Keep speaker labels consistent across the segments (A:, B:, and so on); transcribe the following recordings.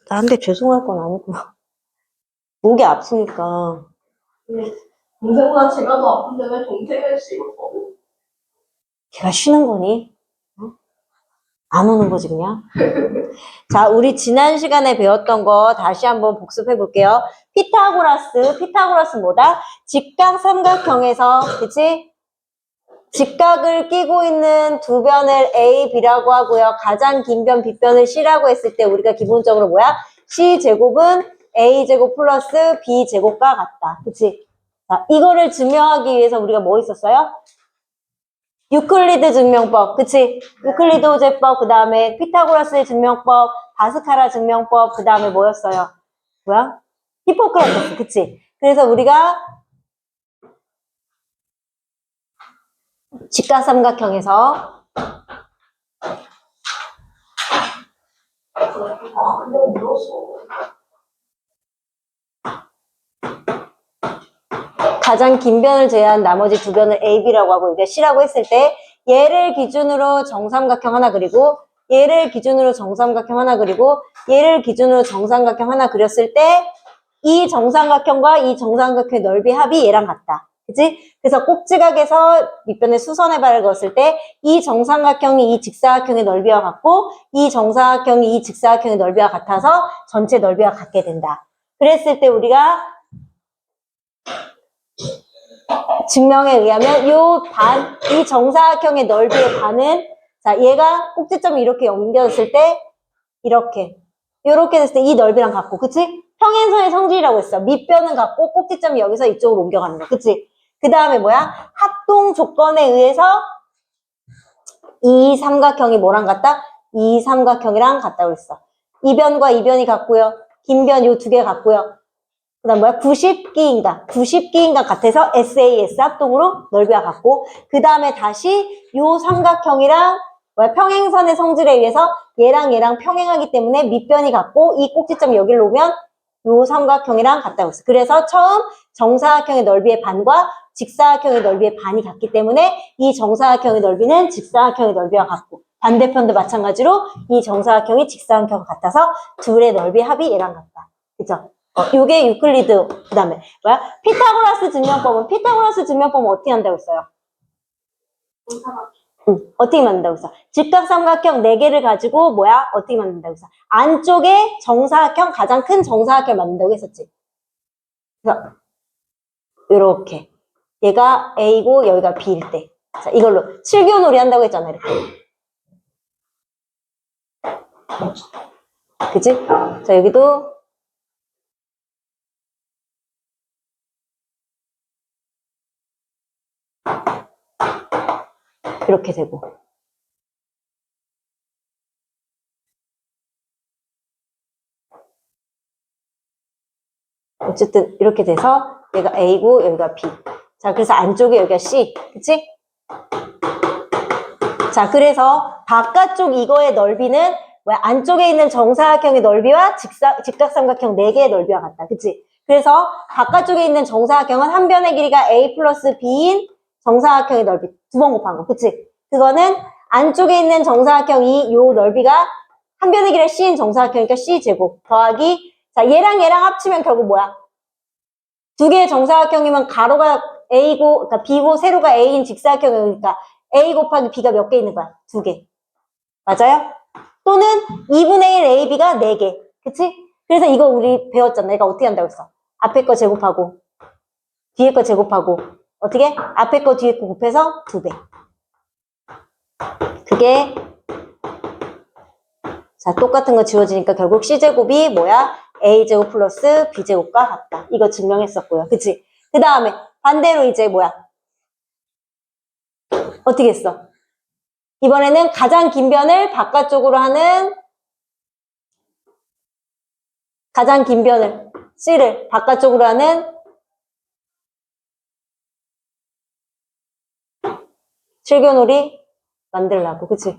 A: 나한테 죄송할 건 아니고 목이 아프니까.
B: 동생보다 제가 더 아픈데 왜 동생을 씹어?
A: 걔가 쉬는 거니? 안 오는 거지 그냥. 자, 우리 지난 시간에 배웠던 거 다시 한번 복습해 볼게요. 피타고라스 뭐다? 직각 삼각형에서, 그치? 직각을 끼고 있는 두 변을 A, B라고 하고요. 가장 긴 변 B변을 C라고 했을 때 우리가 기본적으로 뭐야? C제곱은 A제곱 플러스 B제곱과 같다. 그치? 자, 이거를 증명하기 위해서 우리가 뭐 있었어요? 유클리드 증명법, 그치? 유클리드 호재법, 그 다음에 피타고라스의 증명법, 바스카라 증명법, 그 다음에 뭐였어요? 뭐야? 히포크라테스, 그치? 그래서 우리가 직각삼각형에서
B: 근데 물었어.
A: 가장 긴 변을 제외한 나머지 두 변을 A, B라고 하고 이게 C라고 했을 때 얘를 기준으로 정삼각형 하나 그리고 얘를 기준으로 정삼각형 하나 그리고 얘를 기준으로 정삼각형 하나 그렸을 때 이 정삼각형과 이 정삼각형의 넓이 합이 얘랑 같다. 그치? 그래서 꼭지각에서 밑변에 수선의 발을 그었을 때 이 정삼각형이 이 직사각형의 넓이와 같고 이 정사각형이 이 직사각형의 넓이와 같아서 전체 넓이와 같게 된다. 그랬을 때 우리가 증명에 의하면 이 정사각형의 넓이의 반은, 자, 얘가 꼭지점이 이렇게 옮겨졌을 때, 이렇게 됐을 때 이 넓이랑 같고, 그치? 평행선의 성질이라고 했어. 밑변은 같고, 꼭지점이 여기서 이쪽으로 옮겨가는 거, 그치? 그 다음에 뭐야? 합동 조건에 의해서 이 삼각형이 뭐랑 같다? 이 삼각형이랑 같다고 했어. 이 변과 이 변이 같고요. 긴 변 요 두 개 같고요. 그 다음 뭐야? 90기인각 같아서 SAS 합동으로 넓이와 같고, 그 다음에 다시 요 삼각형이랑 뭐야? 평행선의 성질에 의해서 얘랑 평행하기 때문에 밑변이 같고, 이 꼭지점이 여기를 놓으면 요 삼각형이랑 같다고 했어. 그래서 처음 정사각형의 넓이의 반과 직사각형의 넓이의 반이 같기 때문에 이 정사각형의 넓이는 직사각형의 넓이와 같고, 반대편도 마찬가지로 이 정사각형이 직사각형과 같아서 둘의 넓이 합이 얘랑 같다. 그죠? 요게 유클리드, 그 다음에, 뭐야? 피타고라스 증명법은 어떻게 한다고 했어요? 어떻게 만든다고 했어? 직각삼각형 4개를 가지고, 뭐야? 어떻게 만든다고 했어? 안쪽에 정사각형, 가장 큰 정사각형을 만든다고 했었지. 그래서, 요렇게. 얘가 A고, 여기가 B일 때. 자, 이걸로. 칠교놀이 한다고 했잖아, 이렇게. 그치? 자, 여기도, 이렇게 되고. 어쨌든 이렇게 돼서 얘가 A고 여기가 B. 자, 그래서 안쪽에 여기가 C. 그치? 자, 그래서 바깥쪽 이거의 넓이는 뭐야? 안쪽에 있는 정사각형의 넓이와 직각삼각형 4개의 넓이와 같다. 그치? 그래서 바깥쪽에 있는 정사각형은 한 변의 길이가 A 플러스 B인 정사각형의 넓이 2번 곱한 거. 그치? 그거는 안쪽에 있는 정사각형이 요 넓이가 한 변의 길이가 C인 정사각형이니까 C제곱 더하기, 자, 얘랑 합치면 결국 뭐야? 두 개의 정사각형이면 가로가 A고, 그러니까 B고 세로가 A인 직사각형이니까 A 곱하기 B가 몇 개 있는 거야? 2개. 맞아요? 또는 2분의 1 AB가 4개. 그치? 그래서 이거 우리 배웠잖아. 내가 어떻게 한다고 했어? 앞에 거 제곱하고, 뒤에 거 제곱하고, 어떻게? 앞에 거, 뒤에 거 곱해서 2배. 그게, 자, 똑같은 거 지워지니까 결국 C제곱이 뭐야? A제곱 플러스 B제곱과 같다. 이거 증명했었고요. 그치? 그 다음에 반대로 이제 뭐야? 어떻게 했어? 이번에는 가장 긴 변을 바깥쪽으로 하는, 가장 긴 변을 C를 바깥쪽으로 하는 칠교놀이 만들라고. 그치?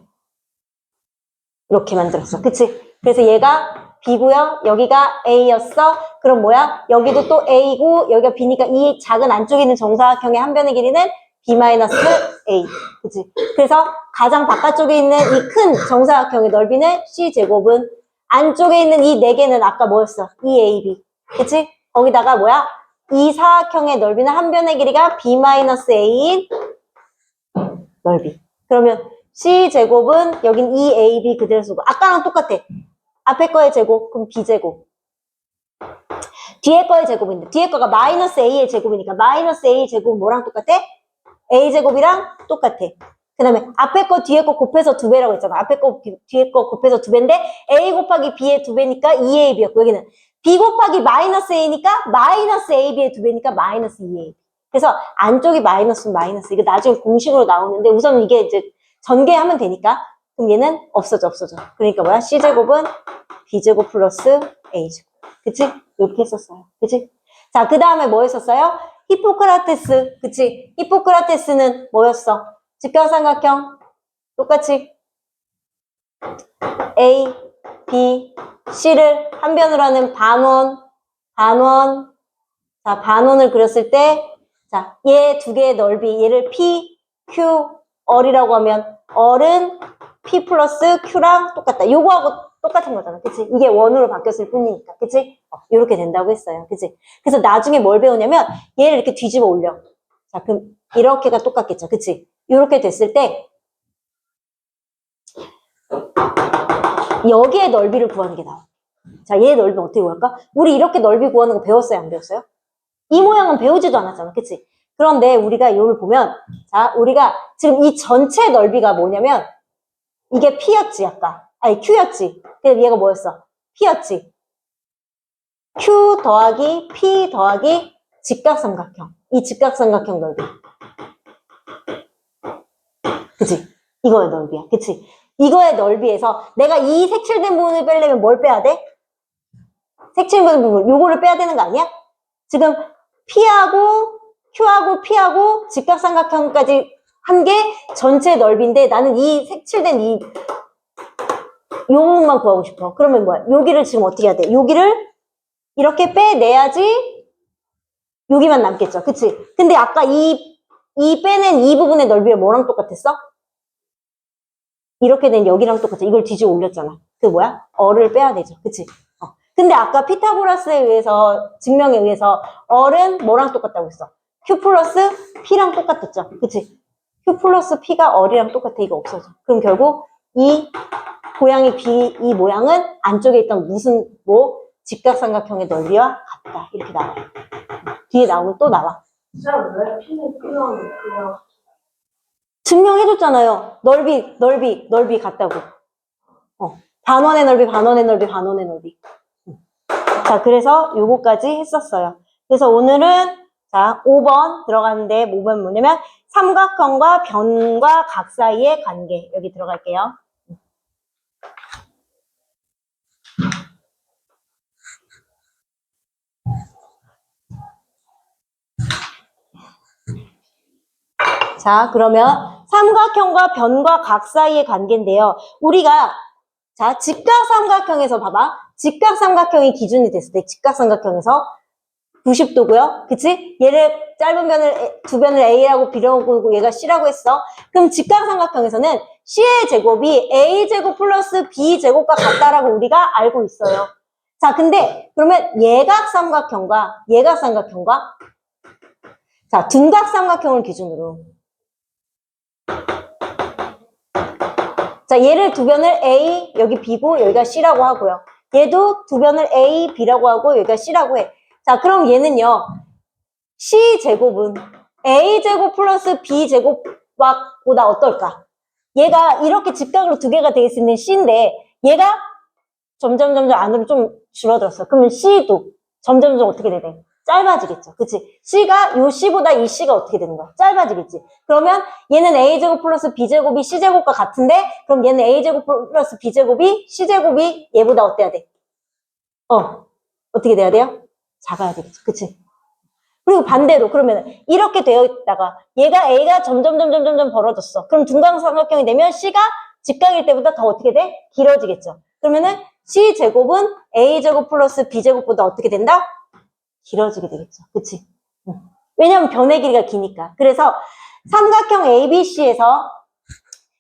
A: 이렇게 만들었어. 그치? 그래서 얘가 B고요. 여기가 A였어. 그럼 뭐야? 여기도 또 A고 여기가 B니까 이 작은 안쪽에 있는 정사각형의 한 변의 길이는 B-A. 그치? 그래서 가장 바깥쪽에 있는 이 큰 정사각형의 넓이는 C제곱은 안쪽에 있는 이 4개는 아까 뭐였어? EAB. 그치? 거기다가 뭐야? 이 사각형의 넓이는 한 변의 길이가 B-A인 넓이. 그러면 C제곱은 여긴 EAB 그대로 쓰고 아까랑 똑같아. 앞에 거의 제곱, 그럼 B제곱. 뒤에 거의 제곱인데 뒤에 거가 마이너스 A의 제곱이니까 마이너스 A 제곱은 뭐랑 똑같아? A제곱이랑 똑같아. 그 다음에 앞에 거 뒤에 거 곱해서 2배라고 했잖아. 앞에 거 뒤에 거 곱해서 2배인데 A 곱하기 B의 2배니까 2AB였고 여기는 B 곱하기 마이너스 A니까 마이너스 AB의 2배니까 마이너스 2AB. 그래서 안쪽이 마이너스는 마이너스. 이거 나중에 공식으로 나오는데 우선 이게 이제 전개하면 되니까 그럼 얘는 없어져. 그러니까 뭐야? C제곱은 B제곱 플러스 A제곱. 그치? 이렇게 했었어요. 그치? 자, 그 다음에 뭐 했었어요? 히포크라테스. 그치? 히포크라테스는 뭐였어? 직각삼각형. 똑같이 A, B, C를 한 변으로 하는 반원. 자, 반원을 그렸을 때, 자, 얘 2개의 넓이, 얘를 P, Q, 얼이라고 하면, 얼은 P 플러스 Q랑 똑같다. 요거하고 똑같은 거잖아. 그치? 이게 원으로 바뀌었을 뿐이니까. 그치? 요렇게 된다고 했어요. 그치? 그래서 나중에 뭘 배우냐면, 얘를 이렇게 뒤집어 올려. 자, 그럼 이렇게가 똑같겠죠. 그치? 요렇게 됐을 때, 여기에 넓이를 구하는 게 나와. 자, 얘의 넓이 어떻게 구할까? 우리 이렇게 넓이 구하는 거 배웠어요? 안 배웠어요? 이 모양은 배우지도 않았잖아. 그치? 그런데 우리가 이걸 보면, 자, 우리가 지금 이 전체 넓이가 뭐냐면, 이게 P였지, 아까. 아니, Q였지. 근데 얘가 뭐였어? P였지. Q 더하기 P 더하기 직각삼각형. 이 직각삼각형 넓이. 그치? 이거의 넓이야. 그치? 이거의 넓이에서 내가 이 색칠된 부분을 빼려면 뭘 빼야 돼? 색칠된 부분, 요거를 빼야 되는 거 아니야? 지금 P하고 Q하고 P하고 직각삼각형까지 한 게 전체 넓이인데 나는 이 색칠된 이 부분만 구하고 싶어. 그러면 뭐야? 여기를 지금 어떻게 해야 돼? 여기를 이렇게 빼내야지 여기만 남겠죠. 그치? 근데 아까 이 빼낸 이 부분의 넓이가 뭐랑 똑같았어? 이렇게 된 여기랑 똑같아. 이걸 뒤집어 올렸잖아. 그 뭐야? 얼을 빼야 되죠. 그치? 근데 아까 피타고라스에 의해서, 증명에 의해서 얼은 뭐랑 똑같다고 했어? Q 플러스 P랑 똑같았죠. 그치? Q 플러스 P가 얼이랑 똑같아. 이거 없어져. 그럼 결국 이 고양이 B, 이 모양은 안쪽에 있던 무슨, 직각삼각형의 넓이와 같다. 이렇게 나와요. 뒤에 나오면 또 나와.
B: 진짜 왜 P는 그냥
A: 증명해줬잖아요. 넓이 같다고. 반원의 넓이. 자, 그래서 요거까지 했었어요. 그래서 오늘은, 자, 5번 들어가는데, 5번 뭐냐면, 삼각형과 변과 각 사이의 관계. 여기 들어갈게요. 자, 그러면 삼각형과 변과 각 사이의 관계인데요. 우리가 자, 직각삼각형에서 봐봐. 직각삼각형이 기준이 됐을 때 직각삼각형에서 90도고요. 그치? 얘를 짧은 변을 2변을 A라고 B라고 얘가 C라고 했어. 그럼 직각삼각형에서는 C의 제곱이 A제곱 플러스 B제곱과 같다라고 우리가 알고 있어요. 자, 근데 그러면 예각삼각형과 자, 둔각삼각형을 기준으로 자, 얘를 2변을 A, 여기 B고 여기가 C라고 하고요. 얘도 2변을 A, B라고 하고 여기가 C라고 해. 자, 그럼 얘는요. C제곱은 A제곱 플러스 B제곱보다 어떨까? 얘가 이렇게 직각으로 2개가 되어 있는 C인데 얘가 점점 안으로 좀 줄어들었어. 그러면 C도 점점 어떻게 되대? 짧아지겠죠. 그치? C가 요 C보다 이 C가 어떻게 되는 거야? 짧아지겠지. 그러면 얘는 A제곱 플러스 B제곱이 C제곱과 같은데 그럼 얘는 A제곱 플러스 B제곱이 C제곱이 얘보다 어때야 돼? 어떻게 돼야 돼요? 작아야 되겠죠. 그치? 그리고 반대로 그러면 이렇게 되어 있다가 A가 점점 벌어졌어. 그럼 둔각삼각형이 되면 C가 직각일 때보다 더 어떻게 돼? 길어지겠죠. 그러면은 C제곱은 A제곱 플러스 B제곱보다 어떻게 된다? 길어지게 되겠죠. 그치? 왜냐면 변의 길이가 기니까. 그래서 삼각형 ABC에서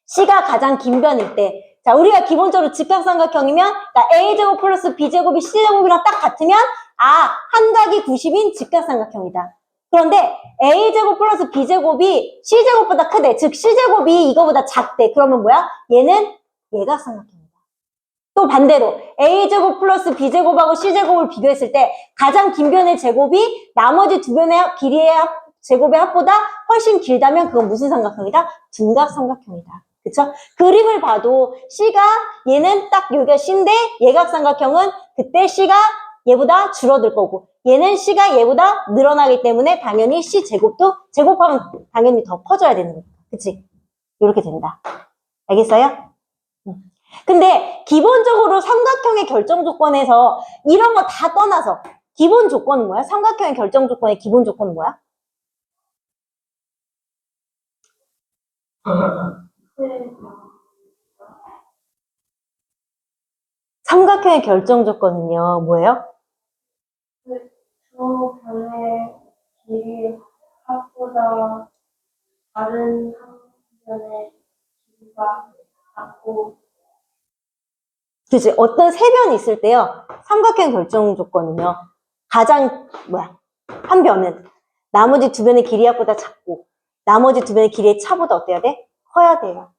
A: C가 가장 긴 변일 때, 자, 우리가 기본적으로 직각삼각형이면 그러니까 A제곱 플러스 B제곱이 C제곱이랑 딱 같으면 한 각이 90인 직각삼각형이다. 그런데 A제곱 플러스 B제곱이 C제곱보다 크대. 즉 C제곱이 이거보다 작대. 그러면 뭐야? 얘는 예각삼각형이다. 또 반대로 A제곱 플러스 B제곱하고 C제곱을 비교했을 때 가장 긴 변의 제곱이 나머지 두 변의 길이의 제곱의 합보다 훨씬 길다면 그건 무슨 삼각형이다? 둔각삼각형이다. 그쵸? 그림을 봐도 C가 얘는 딱 여기가 C인데 예각삼각형은 그때 C가 얘보다 줄어들 거고 얘는 C가 얘보다 늘어나기 때문에 당연히 C 제곱도 제곱하면 당연히 더 커져야 되는 거야. 그치? 이렇게 된다. 알겠어요? 근데 기본적으로 삼각형의 결정 조건에서 이런 거 다 떠나서 기본 조건은 뭐야? 삼각형의 결정 조건의 기본 조건은 뭐야? 삼각형의 결정 조건은요, 뭐예요?
B: 두 변의 길이 합보다 다른 한 변의 길이가 작고
A: 그치? 어떤 세 변이 있을 때요, 삼각형 결정 조건은요, 가장, 한 변은 나머지 두 변의 길이 합보다 작고, 나머지 두 변의 길이의 차보다 어때야 돼? 커야 돼요.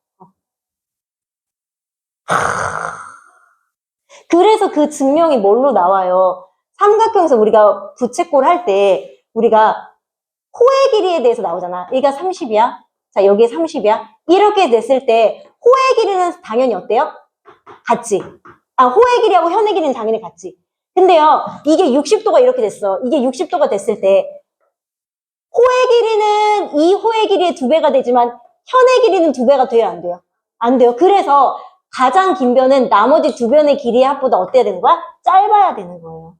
A: 그래서 그 증명이 뭘로 나와요? 삼각형에서 우리가 부채꼴 할 때, 우리가 호의 길이에 대해서 나오잖아. 얘가 30이야. 자, 여기에 30이야. 이렇게 냈을 때 호의 길이는 당연히 어때요? 같지. 호의 길이하고 현의 길이는 당연히 같지. 근데요, 이게 60도가 이렇게 됐어. 이게 60도가 됐을 때 호의 길이는 이 호의 길이의 2배가 되지만 현의 길이는 2배가 돼야 안 돼요? 안 돼요. 그래서 가장 긴 변은 나머지 두 변의 길이의 합보다 어때야 되는 거야? 짧아야 되는 거예요.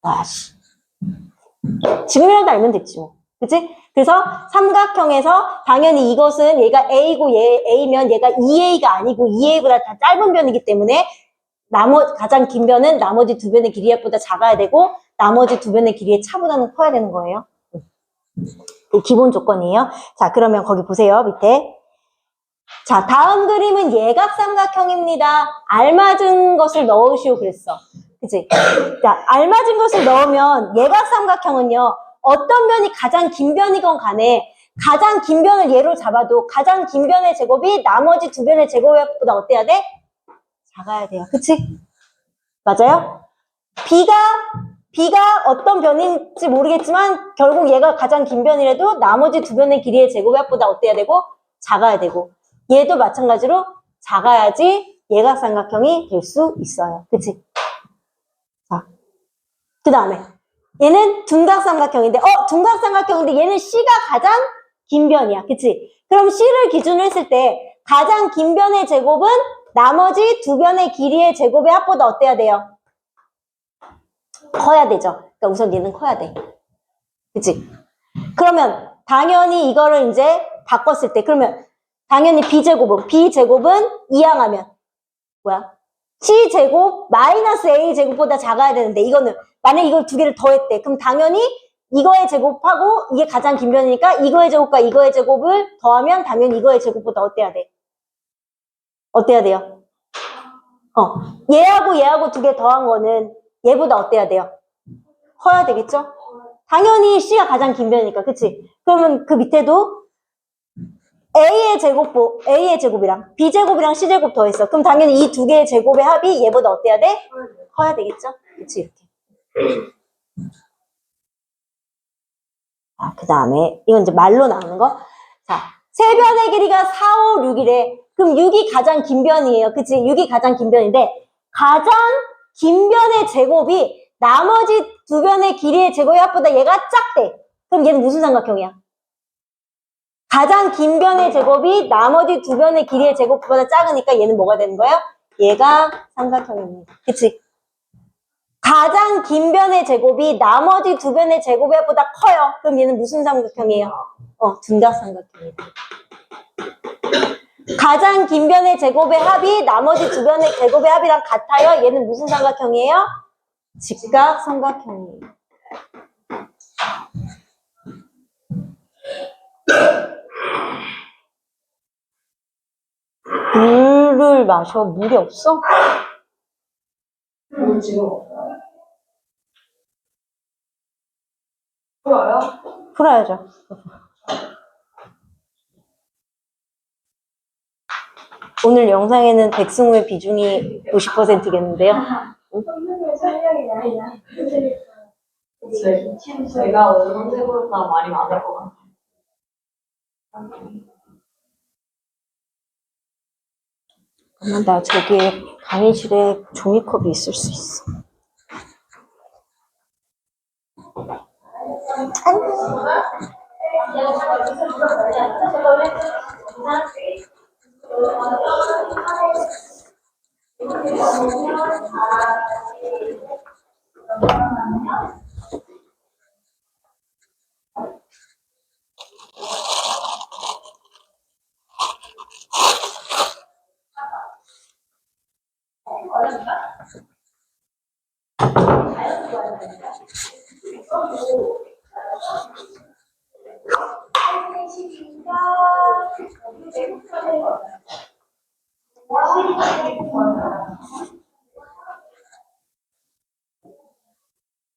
A: 와씨. 지금이라도 알면 됐지 뭐. 그치? 그래서 삼각형에서 당연히 이것은 얘가 A고 얘 A면 얘가 2A가 아니고 2A보다 다 짧은 변이기 때문에 가장 긴 변은 나머지 두 변의 길이의 합보다 작아야 되고 나머지 두 변의 길이의 차보다는 커야 되는 거예요. 기본 조건이에요. 자, 그러면 거기 보세요. 밑에. 자, 다음 그림은 예각삼각형입니다. 알맞은 것을 넣으시오 그랬어. 그치? 자, 알맞은 것을 넣으면 예각삼각형은요. 어떤 변이 가장 긴 변이건 간에 가장 긴 변을 예로 잡아도 가장 긴 변의 제곱이 나머지 두 변의 제곱보다 어때야 돼? 작아야 돼요. 그치? 맞아요? B가 어떤 변인지 모르겠지만 결국 얘가 가장 긴 변이라도 나머지 두 변의 길이의 제곱의 합보다 어때야 되고? 작아야 되고 얘도 마찬가지로 작아야지 예각삼각형이 될 수 있어요. 그치? 자, 그 다음에 얘는 둔각삼각형인데 둔각삼각형인데 얘는 C가 가장 긴 변이야. 그치? 그럼 C를 기준으로 했을 때 가장 긴 변의 제곱은 나머지 두 변의 길이의 제곱의 합보다 어때야 돼요? 커야 되죠. 그러니까 우선 얘는 커야 돼. 그치? 그러면 당연히 이거를 이제 바꿨을 때 그러면 당연히 B제곱은 이항하면 뭐야? C제곱 마이너스 A제곱보다 작아야 되는데 이거는 만약에 이걸 두 개를 더했대. 그럼 당연히 이거의 제곱하고 이게 가장 긴 변이니까 이거의 제곱과 이거의 제곱을 더하면 당연히 이거의 제곱보다 어때야 돼? 어때야 돼요? 얘하고 두 개 더한 거는 얘보다 어때야 돼요? 커야 되겠죠? 당연히 C가 가장 긴 변이니까, 그치? 그러면 그 밑에도 A의 제곱이랑 B제곱이랑 C제곱 더했어. 그럼 당연히 이 두 개의 제곱의 합이 얘보다 어때야 돼? 커야 되겠죠? 그치, 이렇게. 그 다음에, 이건 이제 말로 나오는 거. 자, 세 변의 길이가 4, 5, 6이래. 그럼 6이 가장 긴 변이에요. 그치? 6이 가장 긴 변인데, 가장 긴 변의 제곱이 나머지 두 변의 길이의 제곱의 합보다 얘가 작대. 그럼 얘는 무슨 삼각형이야? 가장 긴 변의 제곱이 나머지 두 변의 길이의 제곱보다 작으니까 얘는 뭐가 되는 거야? 얘가 삼각형입니다. 그치? 가장 긴 변의 제곱이 나머지 두 변의 제곱보다 커요. 그럼 얘는 무슨 삼각형이에요? 둔각삼각형이다. 가장 긴 변의 제곱의 합이 나머지 두 변의 제곱의 합이랑 같아요. 얘는 무슨 삼각형이에요? 직각삼각형이에요. 물을 마셔. 물이 없어?
B: 물 지금 없어요? 풀어요?
A: 풀어야죠. 오늘 영상에는 백승우의 비중이 90%겠는데요.
B: 선생님 설명이 아니라 제가 오늘 선생님보다 말이 많을 것 같아요.
A: 아마 나 저기에 강의실에 종이컵이 있을 수 있어.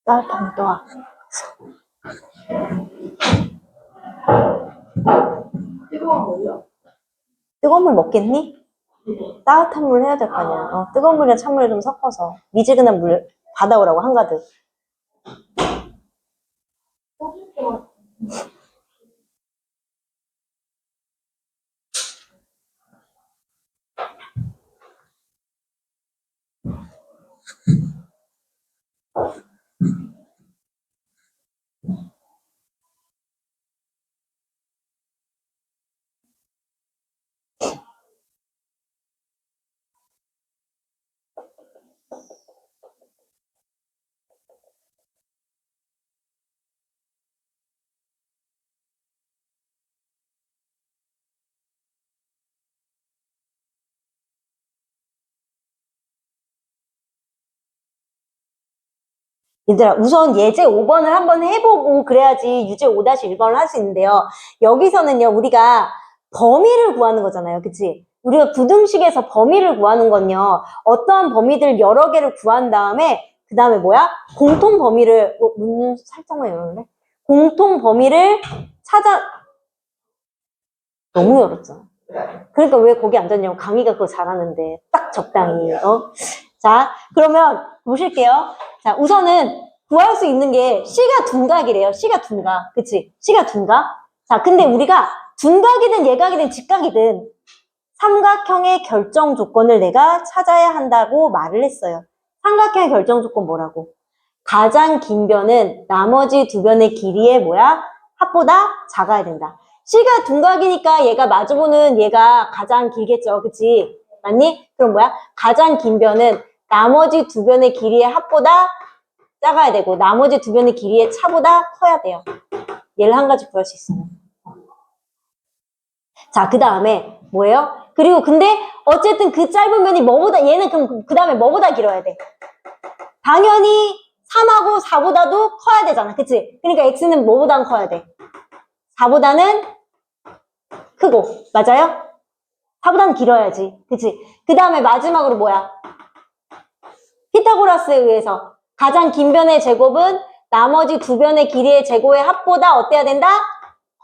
A: 따뜻한 또아.
B: 뜨거운 물이요?
A: 뜨거운 물 먹겠니? 따뜻한 물 해야 될 거 아니야. 뜨거운 물이랑 찬물을 좀 섞어서 미지근한 물 받아오라고 한가득. 얘들아, 우선 예제 5번을 한번 해보고 그래야지 유제 5-1번을 할 수 있는데요. 여기서는요, 우리가 범위를 구하는 거잖아요. 그치? 우리가 부등식에서 범위를 구하는 건요, 어떠한 범위들 여러 개를 구한 다음에, 그 다음에 뭐야? 공통 범위를, 문 살짝만 열어볼래? 공통 범위를 찾아, 너무 열었잖아. 그러니까 왜 거기 앉았냐고. 강의가 그거 잘하는데. 딱 적당히, 자, 그러면 보실게요. 자, 우선은 구할 수 있는 게 C가 둔각이래요. C가 둔각. 그치? C가 둔각. 자, 근데 우리가 둔각이든 예각이든 직각이든 삼각형의 결정 조건을 내가 찾아야 한다고 말을 했어요. 삼각형의 결정 조건 뭐라고? 가장 긴 변은 나머지 두 변의 길이의 뭐야? 합보다 작아야 된다. C가 둔각이니까 얘가 마주보는 얘가 가장 길겠죠. 그치? 맞니? 그럼 뭐야? 가장 긴 변은 나머지 두 변의 길이의 합보다 작아야 되고 나머지 두 변의 길이의 차보다 커야 돼요. 얘를 한 가지 구할 수 있어요. 자, 그 다음에 뭐예요? 그리고 근데 어쨌든 그 짧은 변이 뭐보다 얘는 그럼 그 다음에 뭐보다 길어야 돼? 당연히 3하고 4보다도 커야 되잖아. 그치? 그러니까 x는 뭐보다 커야 돼? 4보다는 크고. 맞아요? 4보다는 길어야지. 그치? 그 다음에 마지막으로 뭐야? 피타고라스에 의해서 가장 긴 변의 제곱은 나머지 두 변의 길이의 제곱의 합보다 어때야 된다?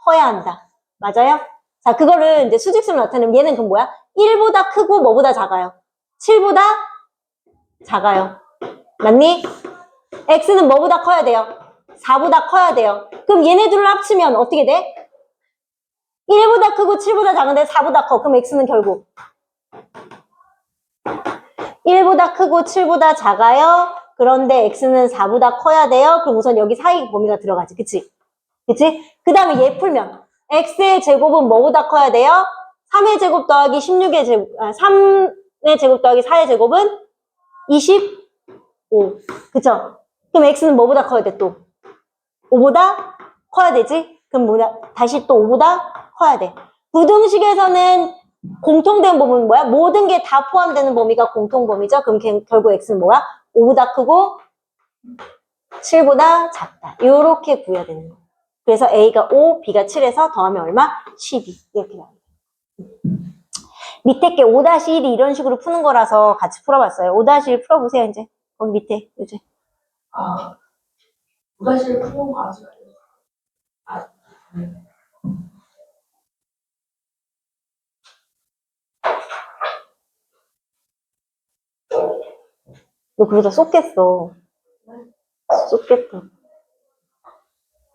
A: 커야 한다. 맞아요? 자, 그거를 이제 수직수로 나타내면 얘는 그럼 뭐야? 1보다 크고 뭐보다 작아요? 7보다 작아요. 맞니? x는 뭐보다 커야 돼요? 4보다 커야 돼요. 그럼 얘네들을 합치면 어떻게 돼? 1보다 크고 7보다 작은데 4보다 커. 그럼 x는 결국 1보다 크고 7보다 작아요. 그런데 x는 4보다 커야 돼요. 그럼 우선 여기 사이 범위가 들어가지. 그치? 그치? 그 다음에 얘 풀면 x의 제곱은 뭐보다 커야 돼요? 3의 제곱 더하기 16의 제곱, 3의 제곱 더하기 4의 제곱은 25. 그쵸? 그럼 x는 뭐보다 커야 돼, 또? 5보다 커야 되지? 그럼 뭐냐? 다시 또 5보다 커야 돼. 부등식에서는 공통된 범위는 뭐야? 모든 게 다 포함되는 범위가 공통범위죠? 그럼 결국 x는 뭐야? 5보다 크고 7보다 작다. 이렇게 구해야 되는 거예요. 그래서 a가 5, b가 7에서 더하면 얼마? 12. 이렇게 나옵니다. 밑에 게 5-1이 이런 식으로 푸는 거라서 같이 풀어봤어요. 5-1 풀어보세요, 이제. 거기 밑에, 이제.
B: 아, 무사실 푸는 거 아직 아니에요. 아,
A: 너 그러다 쏟겠어. 쏟겠다.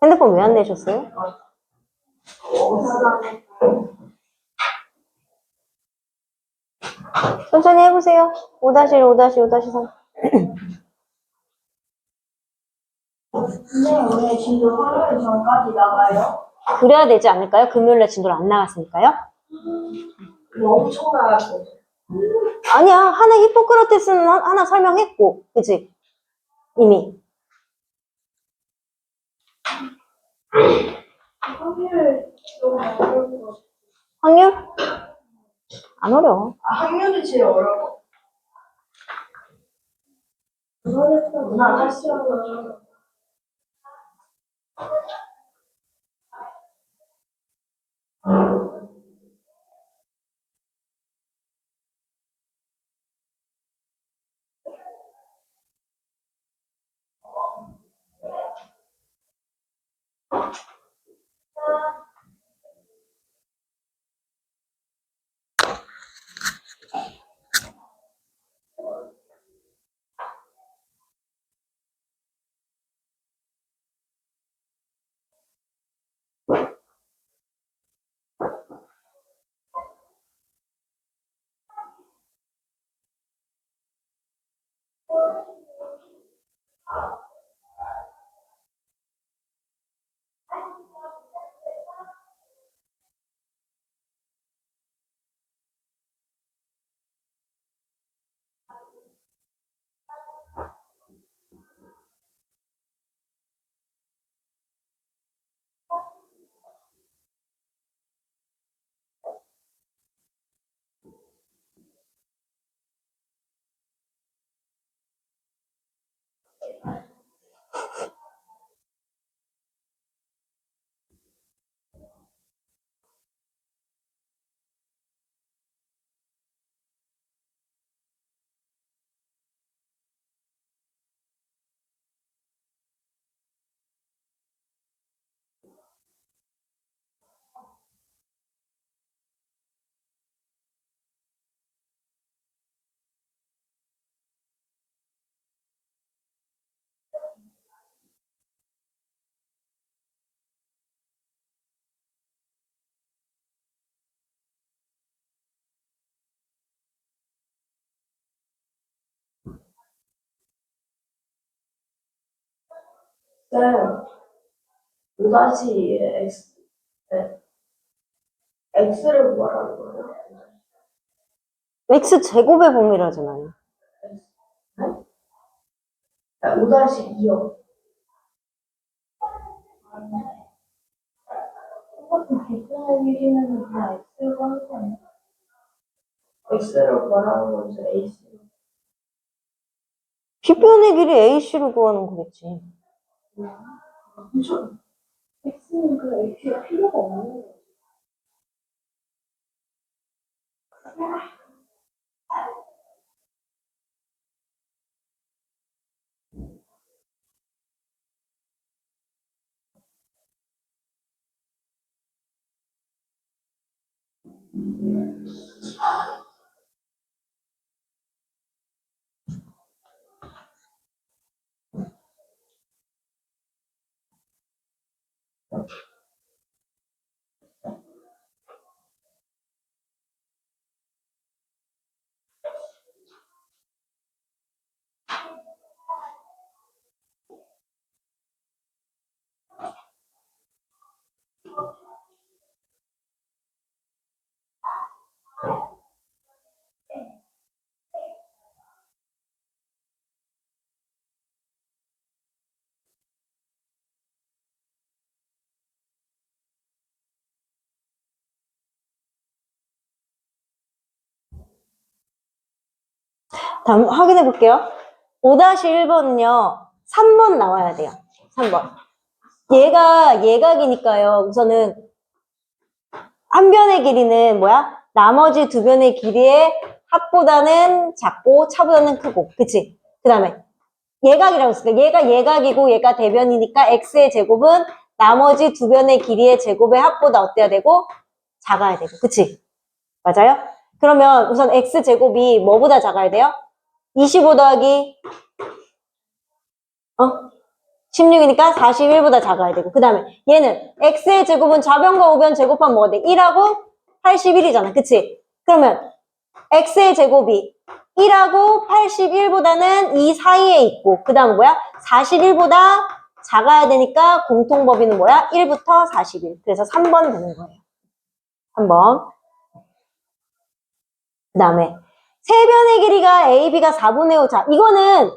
A: 핸드폰 왜 안 내셨어요?
B: 사람
A: 천천히 해보세요. 5-1, 5-1, 5-3.
B: 근데 오늘 진도 화요일 전까지 나가요?
A: 그래야 되지 않을까요? 금요일날 진도를 안 나갔으니까요?
B: 이거 엄청 나갔어.
A: 아니야. 하나 히포크라테스는 하나 설명했고. 그치? 이미.
B: 확률 너무 어려운 거.
A: 확률? 안 어려워.
B: 아, 확률이 제일 어려워. 누나 다시 한번. 쌤, 5-2의 x, 네. x를 구하라는 거예요?
A: X 제곱의 범위라잖아요.
B: 네? 5-2요. 똑같은 개편의 길이는 그냥 x로 하는 거 아니야? x를 구하라는 건지 a씨로.
A: 빗변의 길이 AC로 구하는 거겠지.
B: 그죠? x는 그 a씨가 필요가 없는 거예요.
A: 다음 확인해 볼게요. 5-1번은요. 3번 나와야 돼요. 3번. 얘가 예각이니까요. 우선은 한 변의 길이는 뭐야? 나머지 두 변의 길이의 합보다는 작고 차보다는 크고. 그치? 그 다음에 예각이라고 했으니까 얘가 예각이고 얘가 대변이니까 x의 제곱은 나머지 두 변의 길이의 제곱의 합보다 어때야 되고? 작아야 되고. 그치? 맞아요? 그러면 우선 x제곱이 뭐보다 작아야 돼요? 25 더하기 16이니까 41보다 작아야 되고. 그 다음에 얘는 x의 제곱은 좌변과 우변 제곱하면 뭐가 돼? 1하고 81이잖아. 그치? 그러면 x의 제곱이 1하고 81보다는 이 사이에 있고, 그 다음 뭐야? 41보다 작아야 되니까 공통범위는 뭐야? 1부터 41. 그래서 3번 되는 거예요. 3번. 그 다음에 세 변의 길이가 AB가 4분의 5. 자, 이거는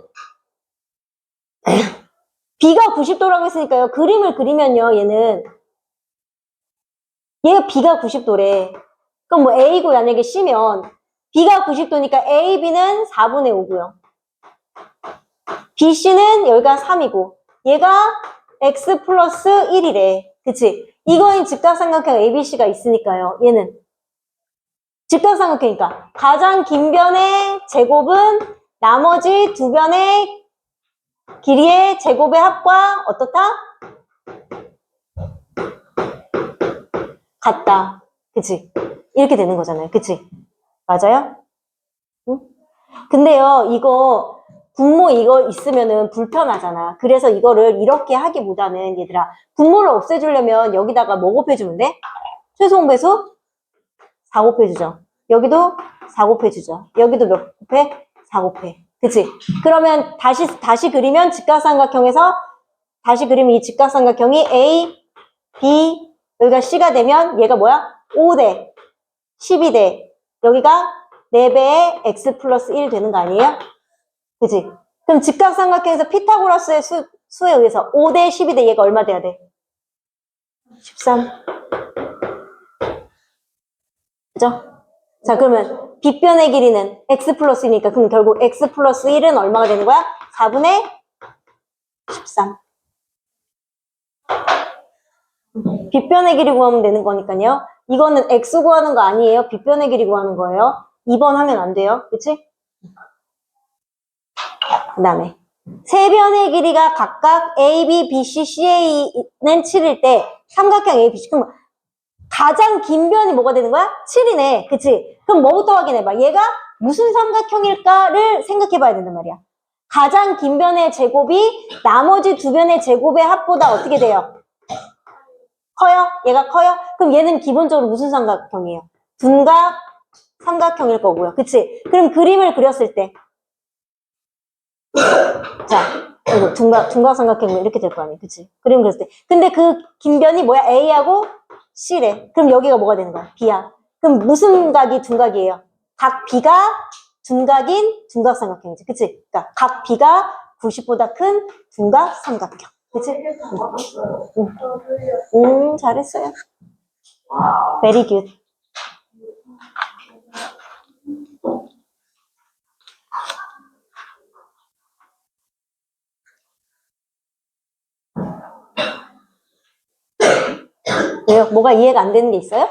A: B가 90도라고 했으니까요. 그림을 그리면요, 얘가 B가 90도래. 그럼 뭐 A고 만약에 C면 B가 90도니까 AB는 4분의 5고요. BC는 여기가 3이고 얘가 X 플러스 1이래. 그치? 이거인 직각삼각형 ABC가 있으니까요. 얘는 직각삼각형이니까 가장 긴 변의 제곱은 나머지 두 변의 길이의 제곱의 합과 어떻다? 같다. 그치? 이렇게 되는 거잖아요. 그치? 맞아요? 응? 근데요, 이거 분모 이거 있으면은 불편하잖아. 그래서 이거를 이렇게 하기보다는 얘들아, 분모를 없애주려면 여기다가 뭐 곱해주면 돼? 최소 공배수? 4 곱해주죠. 여기도 4 곱해주죠. 여기도 몇 곱해? 4 곱해. 그치? 그러면 다시 그리면 직각삼각형에서 다시 그리면 이 직각삼각형이 A, B, 여기가 C가 되면 얘가 뭐야? 5대 12대 여기가 4배의 X 플러스 1 되는 거 아니에요? 그치? 그럼 직각삼각형에서 피타고라스의 수에 의해서 5대 12대 얘가 얼마 돼야 돼? 13. 그죠? 자, 그러면 빗변의 길이는 x 플러스 2니까 그럼 결국 x 플러스 1은 얼마가 되는 거야? 4분의 13. 빗변의 길이 구하면 되는 거니까요. 이거는 x 구하는 거 아니에요. 빗변의 길이 구하는 거예요. 2번 하면 안 돼요. 그치? 그 다음에 세 변의 길이가 각각 A, B, B, C, CA는 7일 때 삼각형 A, B, C 그럼 가장 긴 변이 뭐가 되는 거야? 7이네. 그치? 그럼 뭐부터 확인해봐. 얘가 무슨 삼각형일까를 생각해봐야 된단 말이야. 가장 긴 변의 제곱이 나머지 두 변의 제곱의 합보다 어떻게 돼요? 커요? 얘가 커요? 그럼 얘는 기본적으로 무슨 삼각형이에요? 둔각 삼각형일 거고요. 그치? 그럼 그림을 그렸을 때 자, 이거 둔각 삼각형은 이렇게 될 거 아니에요. 그치? 그림 그렸을 때. 근데 그 긴 변이 뭐야? A하고 C래. 그럼 여기가 뭐가 되는 거야? B야. 그럼 무슨 각이 둔각이에요? 각 B가 둔각인 둔각삼각형이지. 그치? 그러니까 각 B가 90보다 큰 둔각삼각형. 그치? 잘했어요. Very good. 왜요? 뭐가 이해가 안 되는 게 있어요?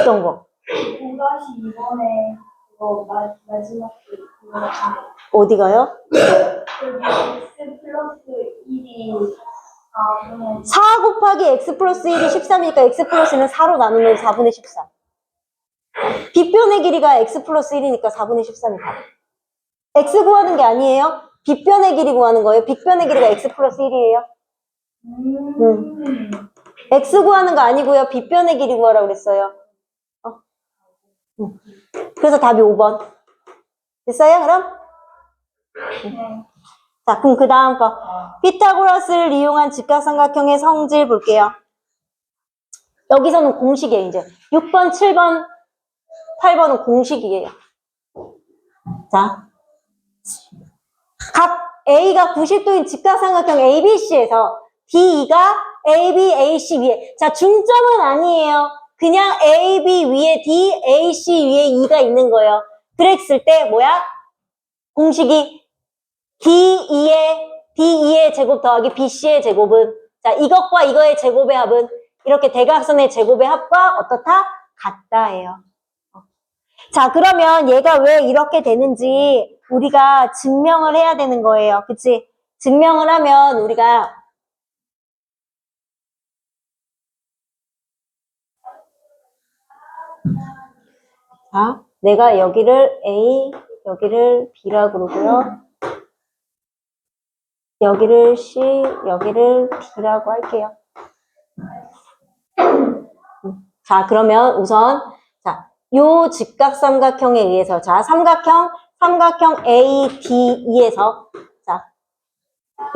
A: 어떤 거?
B: 9-2번에 그거 마지막 그거
A: 어디가요?
B: X 플러스 1이
A: 4 곱하기 x 플러스 1이 13이니까 x 플러스 1은 4로 나누면 4분의 13. 빗변의 길이가 x 플러스 1이니까 4분의 13이 답. x 구하는 게 아니에요. 빗변의 길이 구하는 거예요. 빗변의 길이가 x 플러스 1이에요. x 구하는 거 아니고요. 빗변의 길이 구하라고 그랬어요. 그래서 답이 5번. 됐어요, 그럼? 자, 그럼 그 다음 거. 피타고라스를 이용한 직각삼각형의 성질 볼게요. 여기서는 공식이에요, 이제. 6번, 7번, 8번은 공식이에요. 자. 각 A가 90도인 직각삼각형 ABC에서 DE가 AB, AC 위에. 자, 중점은 아니에요. 그냥 AB 위에 D, AC 위에 E가 있는 거예요. 그랬을 때 뭐야? 공식이 DE의 제곱 더하기 BC의 제곱은 자 이것과 이거의 제곱의 합은 이렇게 대각선의 제곱의 합과 어떻다? 같다예요. 자, 그러면 얘가 왜 이렇게 되는지 우리가 증명을 해야 되는 거예요. 그치? 증명을 하면 우리가 자, 내가 여기를 A, 여기를 B라고 그러고요. 여기를 C, 여기를 D라고 할게요. 자, 그러면 우선 자, 요 직각삼각형에 의해서 자, 삼각형 ADE에서 자,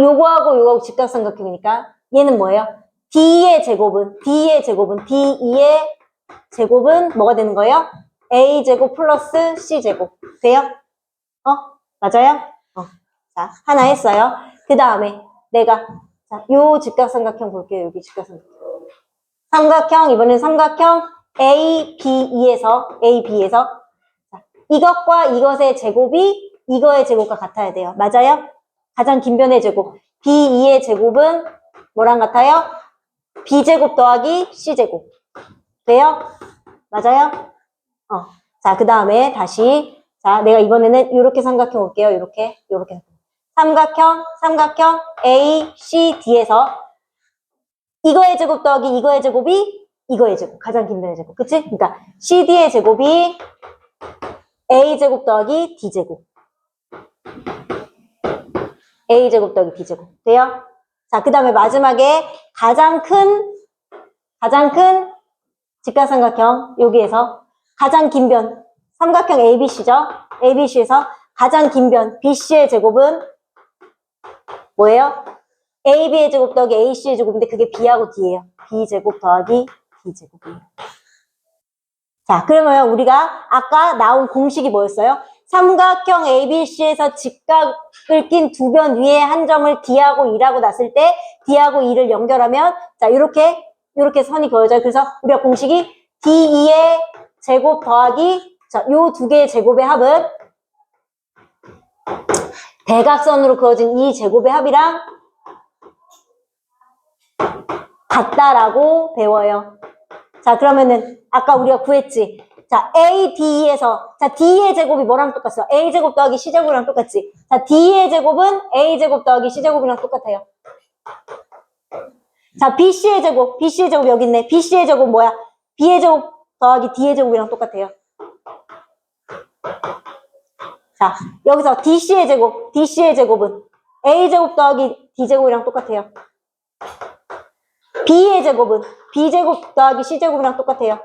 A: 요거하고 요거하고 직각삼각형이니까 얘는 뭐예요? D의 제곱은 D2의 제곱은 뭐가 되는 거예요? A제곱 플러스 C제곱 돼요? 맞아요? 자, 하나 했어요. 그 다음에 내가 자, 요 직각삼각형 볼게요. 여기 직각삼각형. 이번엔 삼각형 AB에서 자, 이것과 이것의 제곱이 이거의 제곱과 같아야 돼요. 맞아요? 가장 긴 변의 제곱. B2의 제곱은 뭐랑 같아요? B제곱 더하기 C제곱. 돼요? 맞아요? 자, 그 다음에 다시. 자, 내가 이번에는 이렇게 삼각형 올게요. 이렇게. 삼각형 A, C, D에서 이거의 제곱 더하기 이거의 제곱이 이거의 제곱. 가장 긴 변의 제곱. 그치? 그러니까 CD의 제곱이 A제곱 더하기 D제곱. A제곱 더하기 D제곱. 돼요? 자, 그 다음에 마지막에 가장 큰 직각삼각형 여기에서 가장 긴 변 삼각형 ABC죠? ABC에서 가장 긴 변 BC의 제곱은 뭐예요? AB의 제곱 더하기 AC의 제곱인데 그게 B하고 D예요. B제곱 더하기 D제곱이에요. 자, 그러면 우리가 아까 나온 공식이 뭐였어요? 삼각형 ABC에서 직각을 낀 두 변 위에 한 점을 D하고 E라고 놨을 때 D하고 E를 연결하면 자, 이렇게 선이 그어져요. 그래서 우리가 공식이 D2의 제곱 더하기 자, 요 두 개의 제곱의 합은 대각선으로 그어진 이 제곱의 합이랑 같다라고 배워요. 자, 그러면은 아까 우리가 구했지. 자, AD에서 자, D의 제곱이 뭐랑 똑같어? A제곱 더하기 C제곱이랑 똑같지. 자, D의 제곱은 A제곱 더하기 C제곱이랑 똑같아요. 자, BC의 제곱 여기 있네. BC의 제곱 뭐야? B의 제곱 더하기 D의 제곱이랑 똑같아요. 자, 여기서 DC의 제곱은 A제곱 더하기 D제곱이랑 똑같아요. B의 제곱은 B제곱 더하기 C제곱이랑 똑같아요.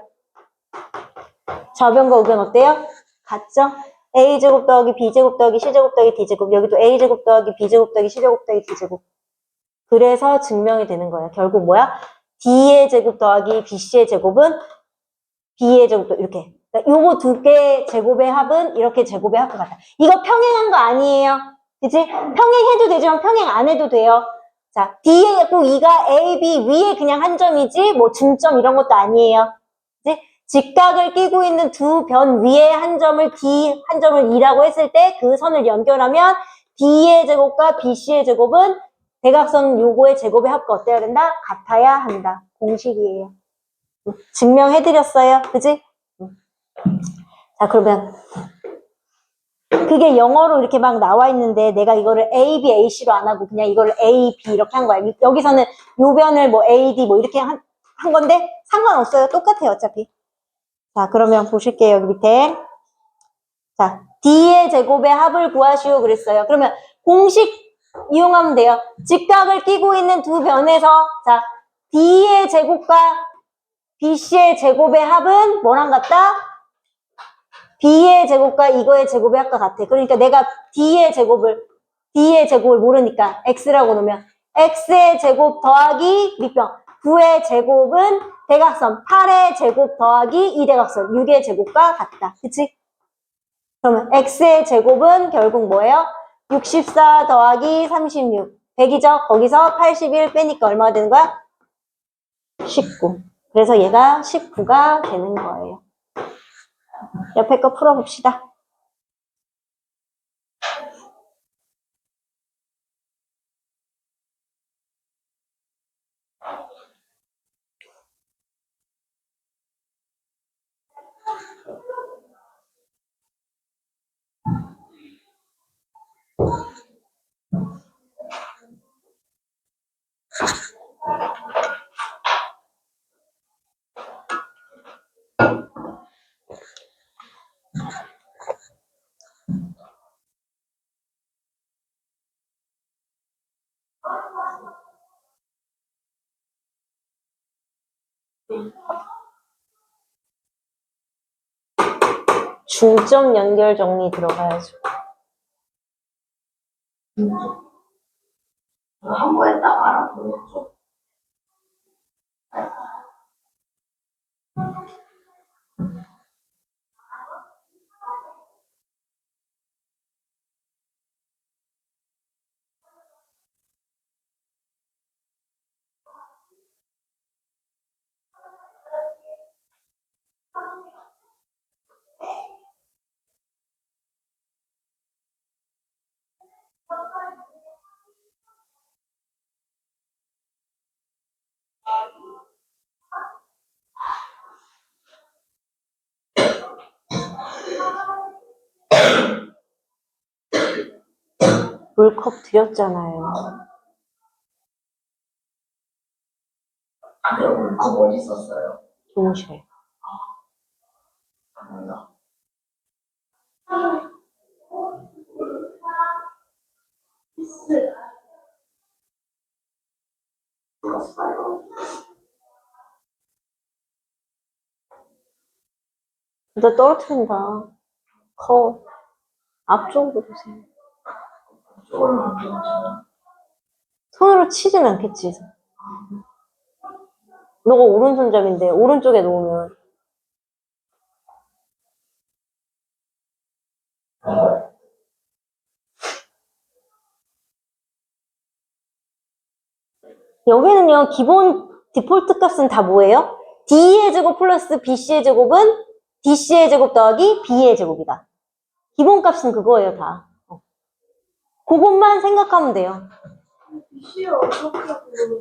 A: 좌변과 우변 어때요? 같죠? A제곱 더하기 B제곱 더하기 C제곱 더하기 D제곱. 여기도 A제곱 더하기 B제곱 더하기 C제곱 더하기 D제곱. 그래서 증명이 되는 거예요. 결국 뭐야? D의 제곱 더하기 BC의 제곱은 B의 제곱 이렇게. 그러니까 요거 두 개의 제곱의 합은 이렇게 제곱의 합과 같다. 이거 평행한 거 아니에요. 그치? 평행해도 되지만 평행 안 해도 돼요. 자, D에 꼭 E가 A, B 위에 그냥 한 점이지 뭐 중점 이런 것도 아니에요. 그치? 직각을 끼고 있는 두 변 위에 한 점을 D, 한 점을 E라고 했을 때 그 선을 연결하면 D의 제곱과 BC의 제곱은 대각선 요거의 제곱의 합과 어때야 된다? 같아야 한다. 공식이에요. 증명해드렸어요. 그지? 자, 그러면 그게 영어로 이렇게 막 나와 있는데 내가 이거를 A, B, A, C로 안 하고 그냥 이거를 A, B 이렇게 한 거야. 여기서는 요 변을 뭐 A, D 뭐 이렇게 한 건데 상관없어요. 똑같아요. 어차피. 자, 그러면 보실게요. 여기 밑에. 자, D의 제곱의 합을 구하시오 그랬어요. 그러면 공식 이용하면 돼요. 직각을 끼고 있는 두 변에서 자, D의 제곱과 BC의 제곱의 합은 뭐랑 같다? B의 제곱과 이거의 제곱의 합과 같아. 그러니까 내가 D의 제곱을 모르니까 X라고 놓으면 X의 제곱 더하기 밑변 9의 제곱은 대각선 8의 제곱 더하기 이 대각선 6의 제곱과 같다. 그치? 그러면 X의 제곱은 결국 뭐예요? 64 더하기 36 100이죠? 거기서 81 빼니까 얼마가 되는 거야? 19. 그래서 얘가 19가 되는 거예요. 옆에 거 풀어봅시다. 중점 연결 정리 들어가야죠.
B: 한 번에 딱 알아보겠죠.
A: 물컵 드렸잖아요.
B: 근데 물컵 어디 있었어요?
A: 교무실에.
B: 감사합니다.
A: 너 떨어뜨린다. 커. 앞쪽으로 보세요.
B: 이쪽으로 안 들어가잖아.
A: 손으로 치진 않겠지. 너가 오른손잡인데 오른쪽에 놓으면 여기는요 기본 디폴트 값은 다 뭐예요? D의 제곱 플러스 BC의 제곱은 DC의 제곱 더하기 B의 제곱이다. 기본 값은 그거예요 다. 그것만 생각하면 돼요.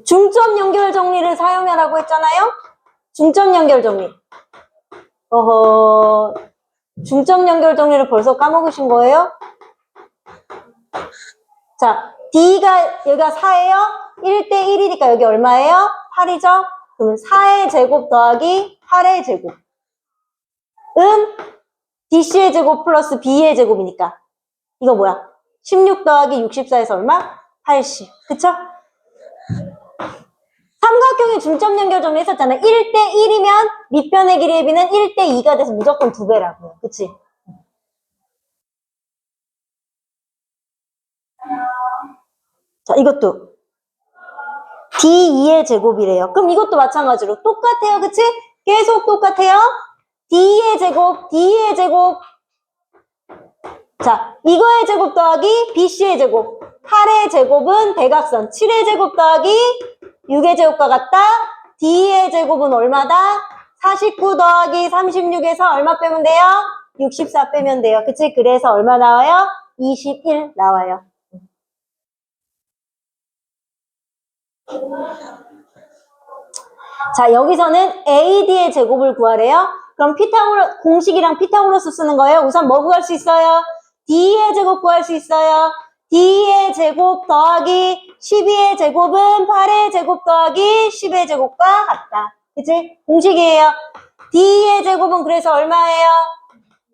A: 중점 연결 정리를 사용하라고 했잖아요. 중점 연결 정리. 중점 연결 정리를 벌써 까먹으신 거예요? 자, D가 여기가 4예요. 1대 1이니까 여기 얼마예요? 8이죠? 그러면 4의 제곱 더하기 8의 제곱은 DC의 제곱 플러스 B의 제곱이니까 이거 뭐야? 16 더하기 64에서 얼마? 80. 그쵸? 삼각형의 중점 연결 정리 했었잖아. 1대 1이면 밑변의 길이의 비는 1대 2가 돼서 무조건 2배라고요. 그치? 자, 이것도 D2의 제곱이래요. 그럼 이것도 마찬가지로 똑같아요. 그치? 계속 똑같아요. D의 제곱, D의 제곱. 자, 이거의 제곱 더하기 BC의 제곱. 8의 제곱은 대각선. 7의 제곱 더하기 6의 제곱과 같다. D의 제곱은 얼마다? 49 더하기 36에서 얼마 빼면 돼요? 64 빼면 돼요. 그치? 그래서 얼마 나와요? 21 나와요. 자, 여기서는 AD의 제곱을 구하래요. 그럼 공식이랑 피타고라스 쓰는 거예요. 우선 뭐 구할 수 있어요? D의 제곱 구할 수 있어요. D의 제곱 더하기 12의 제곱은 8의 제곱 더하기 10의 제곱과 같다. 그치? 공식이에요. D의 제곱은 그래서 얼마예요?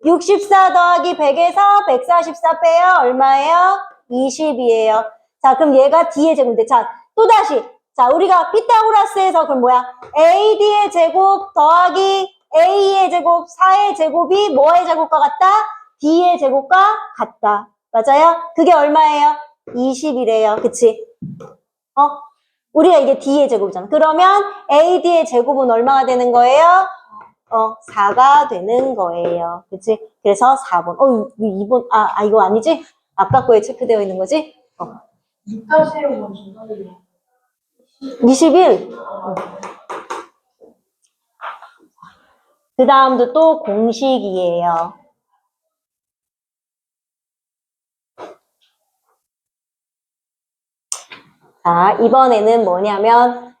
A: 64 더하기 100에서 144 빼요. 얼마예요? 20이에요. 자, 그럼 얘가 D의 제곱인데. 자, 또다시. 자, 우리가 피타고라스에서 그럼 뭐야? AD의 제곱 더하기 A의 제곱, 4의 제곱이 뭐의 제곱과 같다? D의 제곱과 같다. 맞아요? 그게 얼마예요? 20이래요. 그치? 우리가 이게 D의 제곱이잖아. 그러면 AD의 제곱은 얼마가 되는 거예요? 4가 되는 거예요. 그치? 그래서 4번. 2번. 이거 아니지? 아까 거에 체크되어 있는 거지?
B: 6-1은 중간이에요.
A: 21. 그 다음도 또 공식이에요. 자, 이번에는 뭐냐면,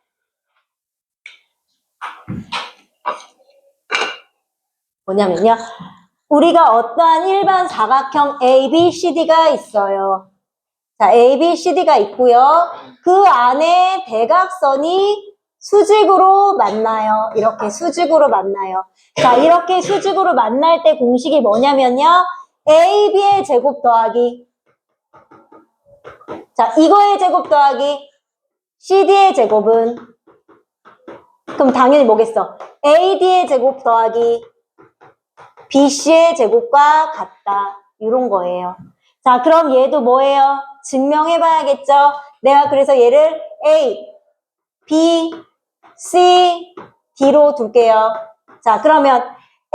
A: 우리가 어떠한 일반 사각형 ABCD가 있어요. 자, ABCD가 있고요. 그 안에 대각선이 수직으로 만나요. 이렇게 수직으로 만나요. 자, 이렇게 수직으로 만날 때 공식이 뭐냐면요. AB의 제곱 더하기. 자, 이거의 제곱 더하기 CD의 제곱은 그럼 당연히 뭐겠어? AD의 제곱 더하기 BC의 제곱과 같다. 이런 거예요. 자, 그럼 얘도 뭐예요? 증명해봐야겠죠? 내가 그래서 얘를 A, B, C, D로 둘게요. 자, 그러면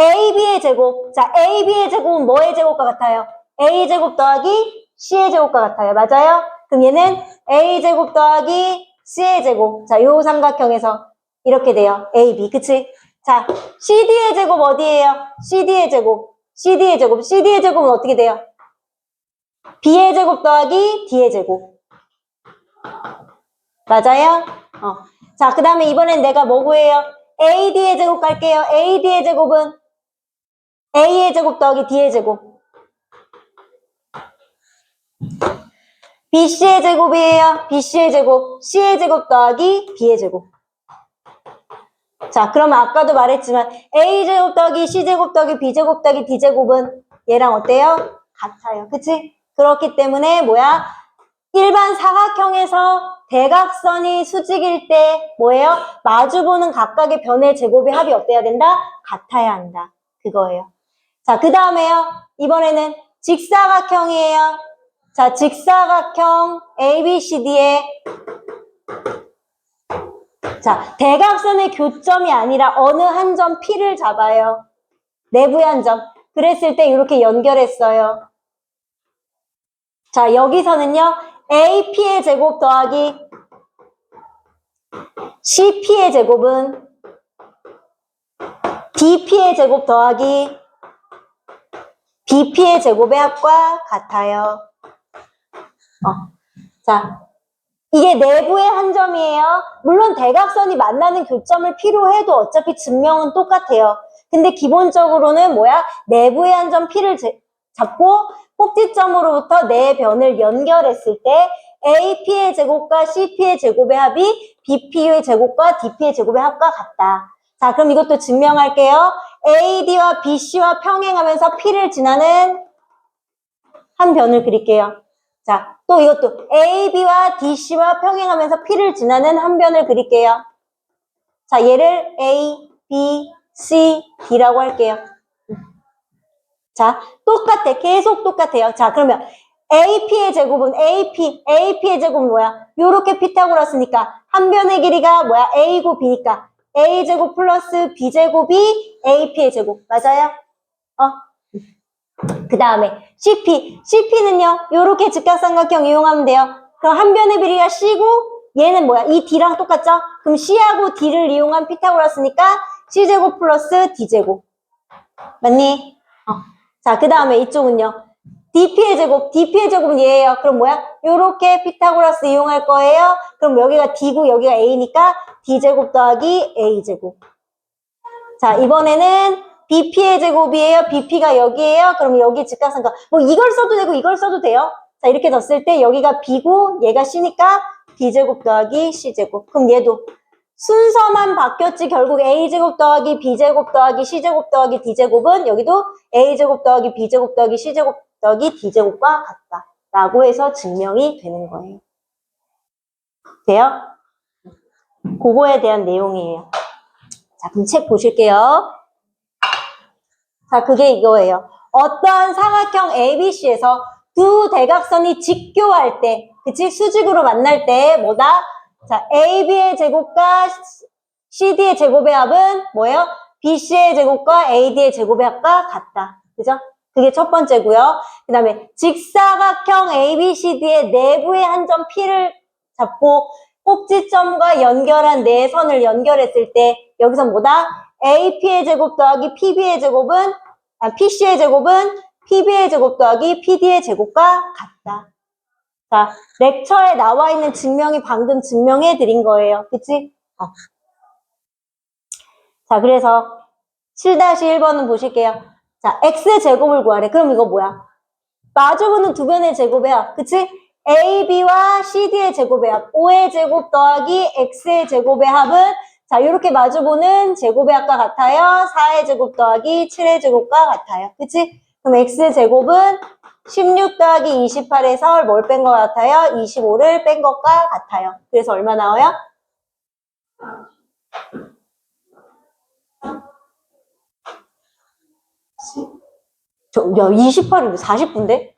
A: AB의 제곱. 자, AB의 제곱은 뭐의 제곱과 같아요? A 제곱 더하기 C의 제곱과 같아요. 맞아요? 그럼 얘는 A 제곱 더하기 C의 제곱. 자, 요 삼각형에서 이렇게 돼요. AB. 그치? 자, CD의 제곱 어디예요? CD의 제곱. CD의 제곱. CD의 제곱은 어떻게 돼요? B의 제곱 더하기 D의 제곱. 맞아요? 자, 그 다음에 이번엔 내가 뭐 구해요? AD의 제곱 갈게요. AD의 제곱은 A의 제곱 더하기 D의 제곱. BC의 제곱이에요. BC의 제곱. C의 제곱 더하기 B의 제곱. 자, 그러면 아까도 말했지만 A제곱 더하기 C제곱 더하기 B제곱 더하기 D제곱은 얘랑 어때요? 같아요. 그치? 그렇기 때문에 뭐야? 일반 사각형에서 대각선이 수직일 때 뭐예요? 마주보는 각각의 변의 제곱의 합이 어때야 된다? 같아야 한다. 그거예요. 자, 그 다음에요. 이번에는 직사각형이에요. 자, 직사각형 ABCD의 자, 대각선의 교점이 아니라 어느 한 점 P를 잡아요. 내부의 한 점. 그랬을 때 이렇게 연결했어요. 자, 여기서는요. AP의 제곱 더하기 CP의 제곱은 DP의 제곱 더하기 BP의 제곱의 합과 같아요. 자, 이게 내부의 한 점이에요. 물론 대각선이 만나는 교점을 P로 해도 어차피 증명은 똑같아요. 근데 기본적으로는 뭐야? 내부의 한 점 P를 잡고 꼭지점으로부터 네 변을 연결했을 때 AP의 제곱과 CP의 제곱의 합이 BP의 제곱과 DP의 제곱의 합과 같다. 자, 그럼 이것도 증명할게요. AD와 BC와 평행하면서 P를 지나는 한 변을 그릴게요. 자, 또 이것도 AB와 DC와 평행하면서 P를 지나는 한 변을 그릴게요. 자, 얘를 A, B, C, D라고 할게요. 자, 똑같아. 계속 똑같아요. 자, 그러면 AP의 제곱은 AP의 제곱은 뭐야? 요렇게 피타고라스니까 한 변의 길이가 뭐야? A고 B니까 A제곱 플러스 B제곱이 AP의 제곱. 맞아요? 그 다음에 CP는요, 요렇게 직각삼각형 이용하면 돼요. 그럼 한 변의 길이가 C고, 얘는 뭐야? 이 D랑 똑같죠? 그럼 C하고 D를 이용한 피타고라스니까 C제곱 플러스 D제곱. 맞니? 자, 그 다음에 이쪽은요. DP의 제곱은 얘예요. 그럼 뭐야? 요렇게 피타고라스 이용할 거예요. 그럼 여기가 D고 여기가 A니까 D제곱 더하기 A제곱. 자, 이번에는 BP의 제곱이에요. BP가 여기에요. 그럼 여기 직각삼각. 뭐 이걸 써도 되고 이걸 써도 돼요. 자, 이렇게 넣었을 때 여기가 B고 얘가 C니까 B제곱 더하기 C제곱. 그럼 얘도 순서만 바뀌었지 결국 A제곱 더하기 B제곱 더하기 C제곱 더하기 D제곱은 여기도 A제곱 더하기 B제곱 더하기 C제곱 더하기 D제곱과 같다. 라고 해서 증명이 되는 거예요. 돼요? 그거에 대한 내용이에요. 자, 그럼 책 보실게요. 자, 그게 이거예요. 어떠한 사각형 ABC에서 두 대각선이 직교할 때, 그치? 수직으로 만날 때 뭐다? 자, AB의 제곱과 CD의 제곱의 합은 뭐예요? BC의 제곱과 AD의 제곱의 합과 같다. 그죠? 그게 첫 번째고요. 그 다음에 직사각형 ABCD의 내부의 한 점 P를 잡고 꼭지점과 연결한 네 선을 연결했을 때 여기서 뭐다? AP의 제곱 더하기 PC의 제곱은 PB의 제곱 더하기 PD의 제곱과 같다. 자, 렉처에 나와 있는 증명이 방금 증명해 드린 거예요. 그치? 자, 그래서 7-1번은 보실게요. 자, X제곱을 구하래. 그럼 이거 뭐야? 마주보는 두 변의 제곱의 합. 그치? AB와 CD의 제곱의 합. 5의 제곱 더하기 X의 제곱의 합은 자, 이렇게 마주보는 제곱의 합과 같아요. 4의 제곱 더하기 7의 제곱과 같아요. 그치? 그럼 X제곱은 16 더하기 28에서 뭘 뺀 것 같아요? 25를 뺀 것과 같아요. 그래서 얼마 나와요? 야, 28이 40분인데?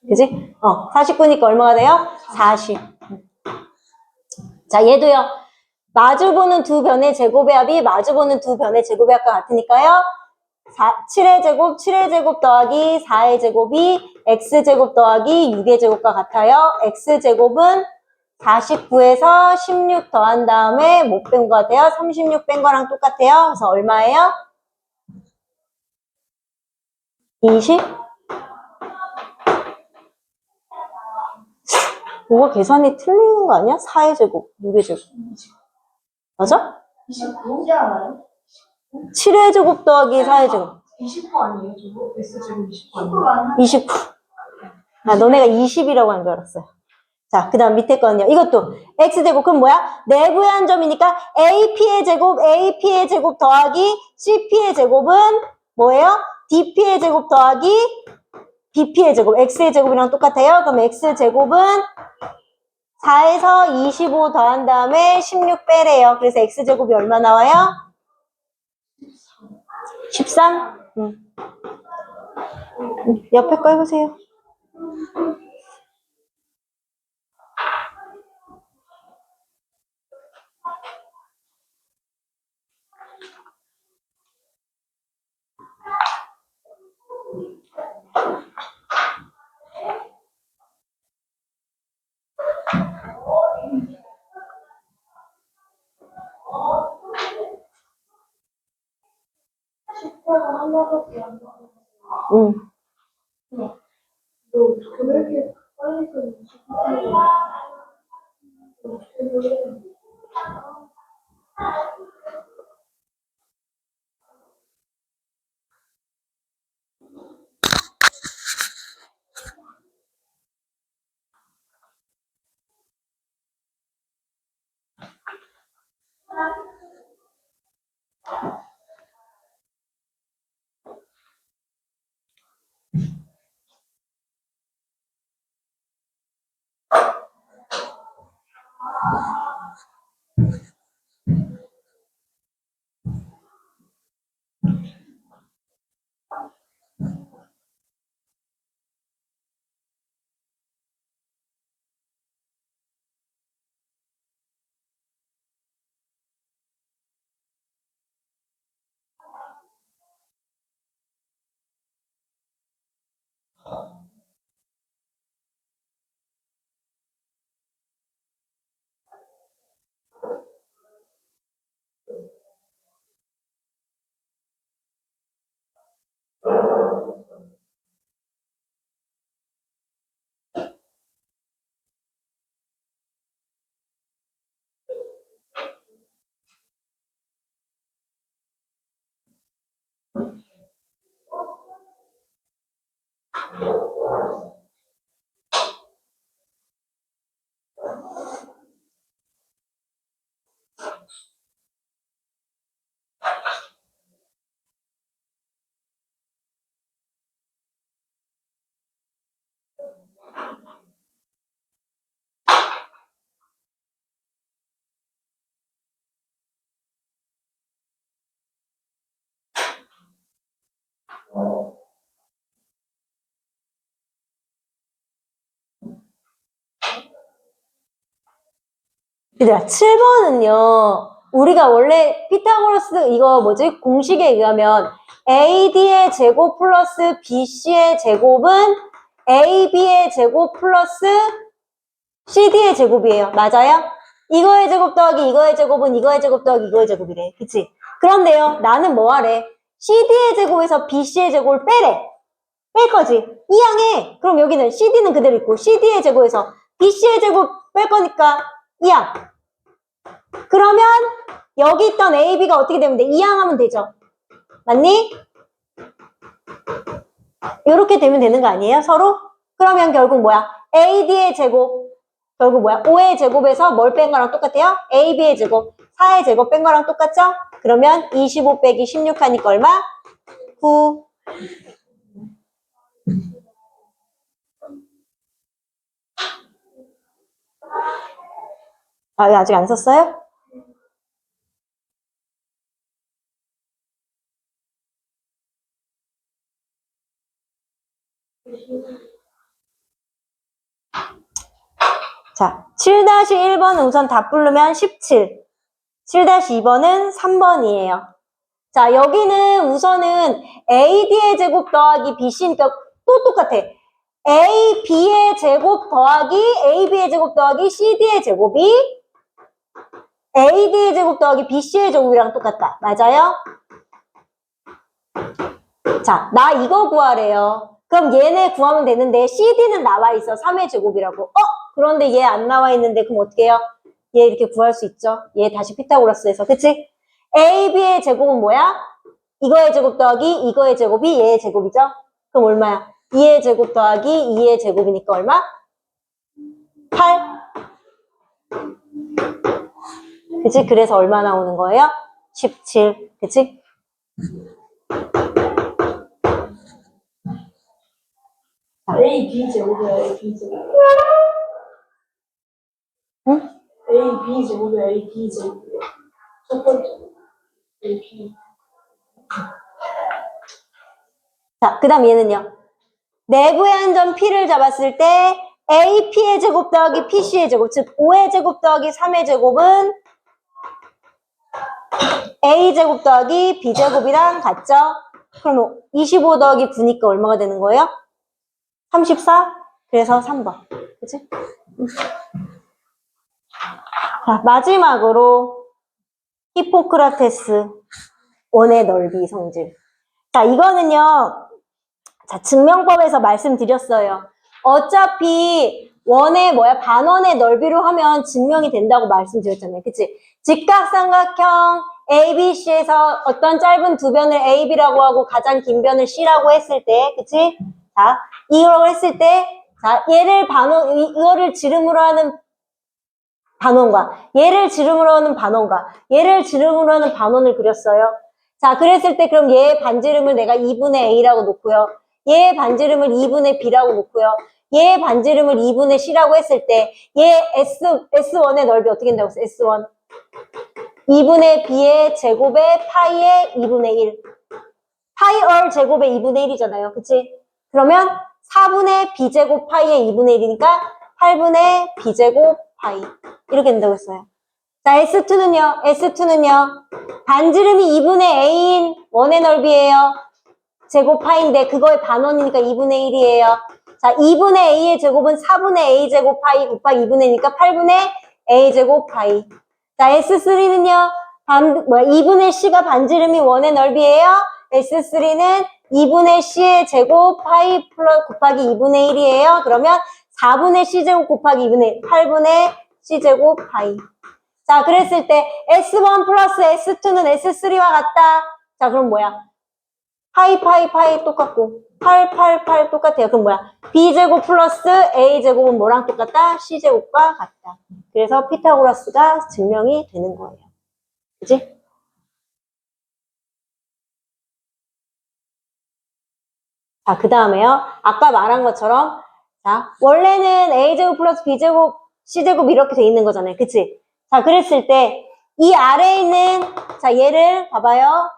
A: 그지? 40분이니까 얼마가 돼요? 40. 자, 얘도요. 마주보는 두 변의 제곱의 합이 마주보는 두 변의 제곱의 합과 같으니까요. 7의 제곱, 7의 제곱 더하기 4의 제곱이 x제곱 더하기 6의 제곱과 같아요. x제곱은 49에서 16 더한 다음에 못 뺀 거 같아요. 36 뺀 거랑 똑같아요. 그래서 얼마예요? 20? 뭐가 계산이 틀리는 거 아니야? 4의 제곱, 6의 제곱. 맞아?
B: 29지 않아요?
A: 7의 제곱 더하기 4의 제곱.
B: 29 아니에요, 저거? S제곱 29 아니에요?
A: 29. 아, 너네가 20이라고 한 줄 알았어요. 자, 그 다음 밑에 거는요. 이것도 x제곱, 그럼 뭐야? 내부의 한 점이니까 ap의 제곱 더하기 cp의 제곱은 뭐예요? dp의 제곱 더하기 bp의 제곱, x의 제곱이랑 똑같아요. 그럼 x제곱은 4에서 25 더한 다음에 16 빼래요. 그래서 x제곱이 얼마 나와요? 13? 옆에 거 해보세요.
B: 식사가 하나밖에 안 나와요.
A: 응.
B: 너 어떻게 왜 이렇게 빨리 끊는 거야? 어떻게 해?
A: 얘들아, 7번은요, 우리가 원래 피타고라스 이거 뭐지? 공식에 의하면 AD의 제곱 플러스 BC의 제곱은 AB의 제곱 플러스 CD의 제곱이에요. 맞아요? 이거의 제곱 더하기 이거의 제곱은 이거의 제곱 더하기 이거의 제곱이래. 그치? 그런데요, 나는 뭐 하래? CD의 제곱에서 BC의 제곱을 빼래. 뺄 거지. 이항해. 그럼 여기는 CD는 그대로 있고 CD의 제곱에서 BC의 제곱 뺄 거니까 이항. 그러면 여기 있던 AB가 어떻게 되면 돼? 이항하면 되죠. 맞니? 이렇게 되면 되는 거 아니에요? 서로? 그러면 결국 뭐야? AD의 제곱 결국 뭐야? 5의 제곱에서 뭘 뺀 거랑 똑같아요? AB의 제곱 4의 제곱 뺀 거랑 똑같죠? 그러면 25 빼기 16 하니까 얼마? 9. 아, 아직 안 썼어요? 자, 7-1번은 우선 다 부르면 17. 7-2번은 3번이에요. 자, 여기는 우선은 AD의 제곱 더하기 BC니까 또 똑같아. AB의 제곱 더하기 AB의 제곱 더하기 CD의 제곱이 AD의 제곱 더하기 BC의 제곱이랑 똑같다. 맞아요? 자, 나 이거 구하래요. 그럼 얘네 구하면 되는데 CD는 나와 있어. 3의 제곱이라고. 그런데 얘 안 나와 있는데 그럼 어떻게 해요? 얘 이렇게 구할 수 있죠. 얘 다시 피타고라스에서. 그치? AB의 제곱은 뭐야? 이거의 제곱 더하기 이거의 제곱이 얘의 제곱이죠? 그럼 얼마야? 2의 제곱 더하기 2의 제곱이니까 얼마? 8. 그치? 그래서 얼마 나오는 거예요? 17. 그치?
B: A, B 제곱이야, A, B 제곱.
A: 응?
B: A, B 제곱이야, A, B 제곱이야. 첫 번째. A, B.
A: 자, 그 다음 얘는요. 내부의 한 점 P를 잡았을 때 AP의 제곱 더하기 PC의 제곱, 즉 5의 제곱 더하기 3의 제곱은 A 제곱 더하기 B 제곱이랑 같죠? 그럼 25 더하기 9니까 얼마가 되는 거예요? 34? 그래서 3번. 그치? 자, 마지막으로 히포크라테스 원의 넓이 성질. 자, 이거는요. 자, 증명법에서 말씀드렸어요. 어차피 원의 반원의 넓이로 하면 증명이 된다고 말씀드렸잖아요. 그치? 직각삼각형 ABC에서 어떤 짧은 두 변을 AB라고 하고 가장 긴 변을 C라고 했을 때, 그치? 자, 이걸 했을 때, 자, 얘를 이거를 지름으로 하는 반원과, 얘를 지름으로 하는 반원과, 얘를 지름으로 하는 반원을 그렸어요. 자, 그랬을 때 그럼 얘의 반지름을 내가 2분의 A라고 놓고요. 얘의 반지름을 2분의 B라고 놓고요. 얘의 반지름을 2분의 C라고 했을 때 얘 S1의 넓이 어떻게 된다고 했어요? S1. 2분의 B의 제곱의 파이의 2분의 1. 파이 얼 제곱의 2분의 1이잖아요. 그치? 그러면 4분의 B제곱 파이의 2분의 1이니까 8분의 B제곱 파이. 이렇게 된다고 했어요. 자, S2는요. 반지름이 2분의 A인 원의 넓이에요. 제곱 파이인데 그거의 반원이니까 2분의 1이에요. 자, 2분의 A의 제곱은 4분의 A 제곱 파이 곱하기 2분의 1이니까 8분의 A 제곱 파이. 자, S3는요. 2분의 C가 반지름이 원의 넓이에요. S3는 2분의 C의 제곱 파이 플러스 곱하기 2분의 1이에요. 그러면 4분의 C 제곱 곱하기 2분의 1, 8분의 C 제곱 파이. 자, 그랬을 때 S1 플러스 S2는 S3와 같다. 자, 그럼 뭐야? 파이 똑같고 8 똑같아요. 그럼 뭐야? B제곱 플러스 A제곱은 뭐랑 똑같다? C제곱과 같다. 그래서 피타고라스가 증명이 되는 거예요. 그치? 자, 그 다음에요. 아까 말한 것처럼 자, 원래는 A제곱 플러스 B제곱 C제곱 이렇게 돼 있는 거잖아요. 그치? 자, 그랬을 때 이 아래에 있는 자, 얘를 봐봐요.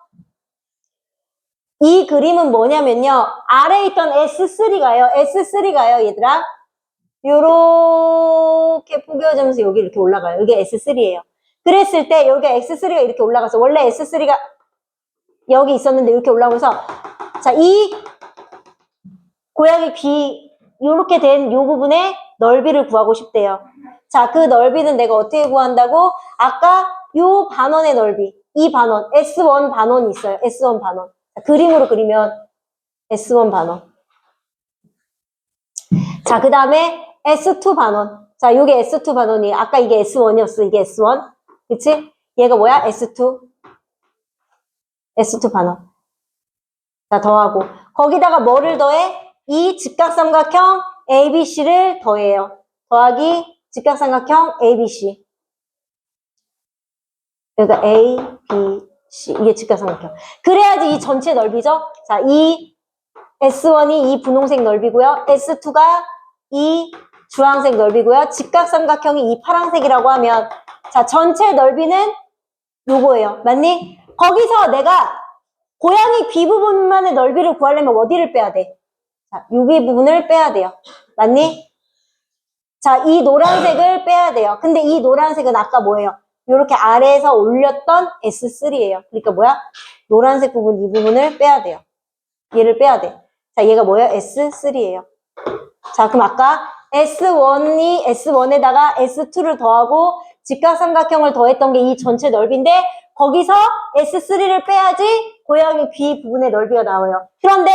A: 이 그림은 뭐냐면요. 아래에 있던 S3가요, 얘들아. 요렇게 포개어지면서 여기 이렇게 올라가요. 이게 S3예요. 그랬을 때 여기가 X3가 이렇게 올라가서 원래 S3가 여기 있었는데 이렇게 올라오면서 자, 이 고양이 귀 요렇게 된 요 부분의 넓이를 구하고 싶대요. 자, 그 넓이는 내가 어떻게 구한다고? 아까 요 반원의 넓이, 이 반원, S1 반원이 있어요. S1 반원. 자, 그림으로 그리면 S1 반원. 자, 그 다음에 S2 반원. 자, 요게 S2 반원이 아까 이게 S1이었어. 이게 S1. 그치? 얘가 뭐야? S2 반원. 자, 더하고. 거기다가 뭐를 더해? 이 직각삼각형 ABC를 더해요. 더하기 직각삼각형 ABC. 그러니까 A, B, C. 이게 직각삼각형. 그래야지 이 전체 넓이죠? 자, 이 S1이 이 분홍색 넓이고요. S2가 이 주황색 넓이고요. 직각삼각형이 이 파란색이라고 하면 자, 전체 넓이는 요거예요. 맞니? 거기서 내가 고양이 귀 부분만의 넓이를 구하려면 어디를 빼야 돼? 자, 여기 부분을 빼야 돼요. 맞니? 자, 이 노란색을 빼야 돼요. 근데 이 노란색은 아까 뭐예요? 이렇게 아래에서 올렸던 S3예요. 그러니까 뭐야? 노란색 부분, 이 부분을 빼야 돼요. 얘를 빼야 돼. 자, 얘가 뭐예요? S3예요. 자, 그럼 아까 S1에다가 S2를 더하고 직각삼각형을 더했던 게 이 전체 넓이인데 거기서 S3를 빼야지 고양이 귀 부분의 넓이가 나와요. 그런데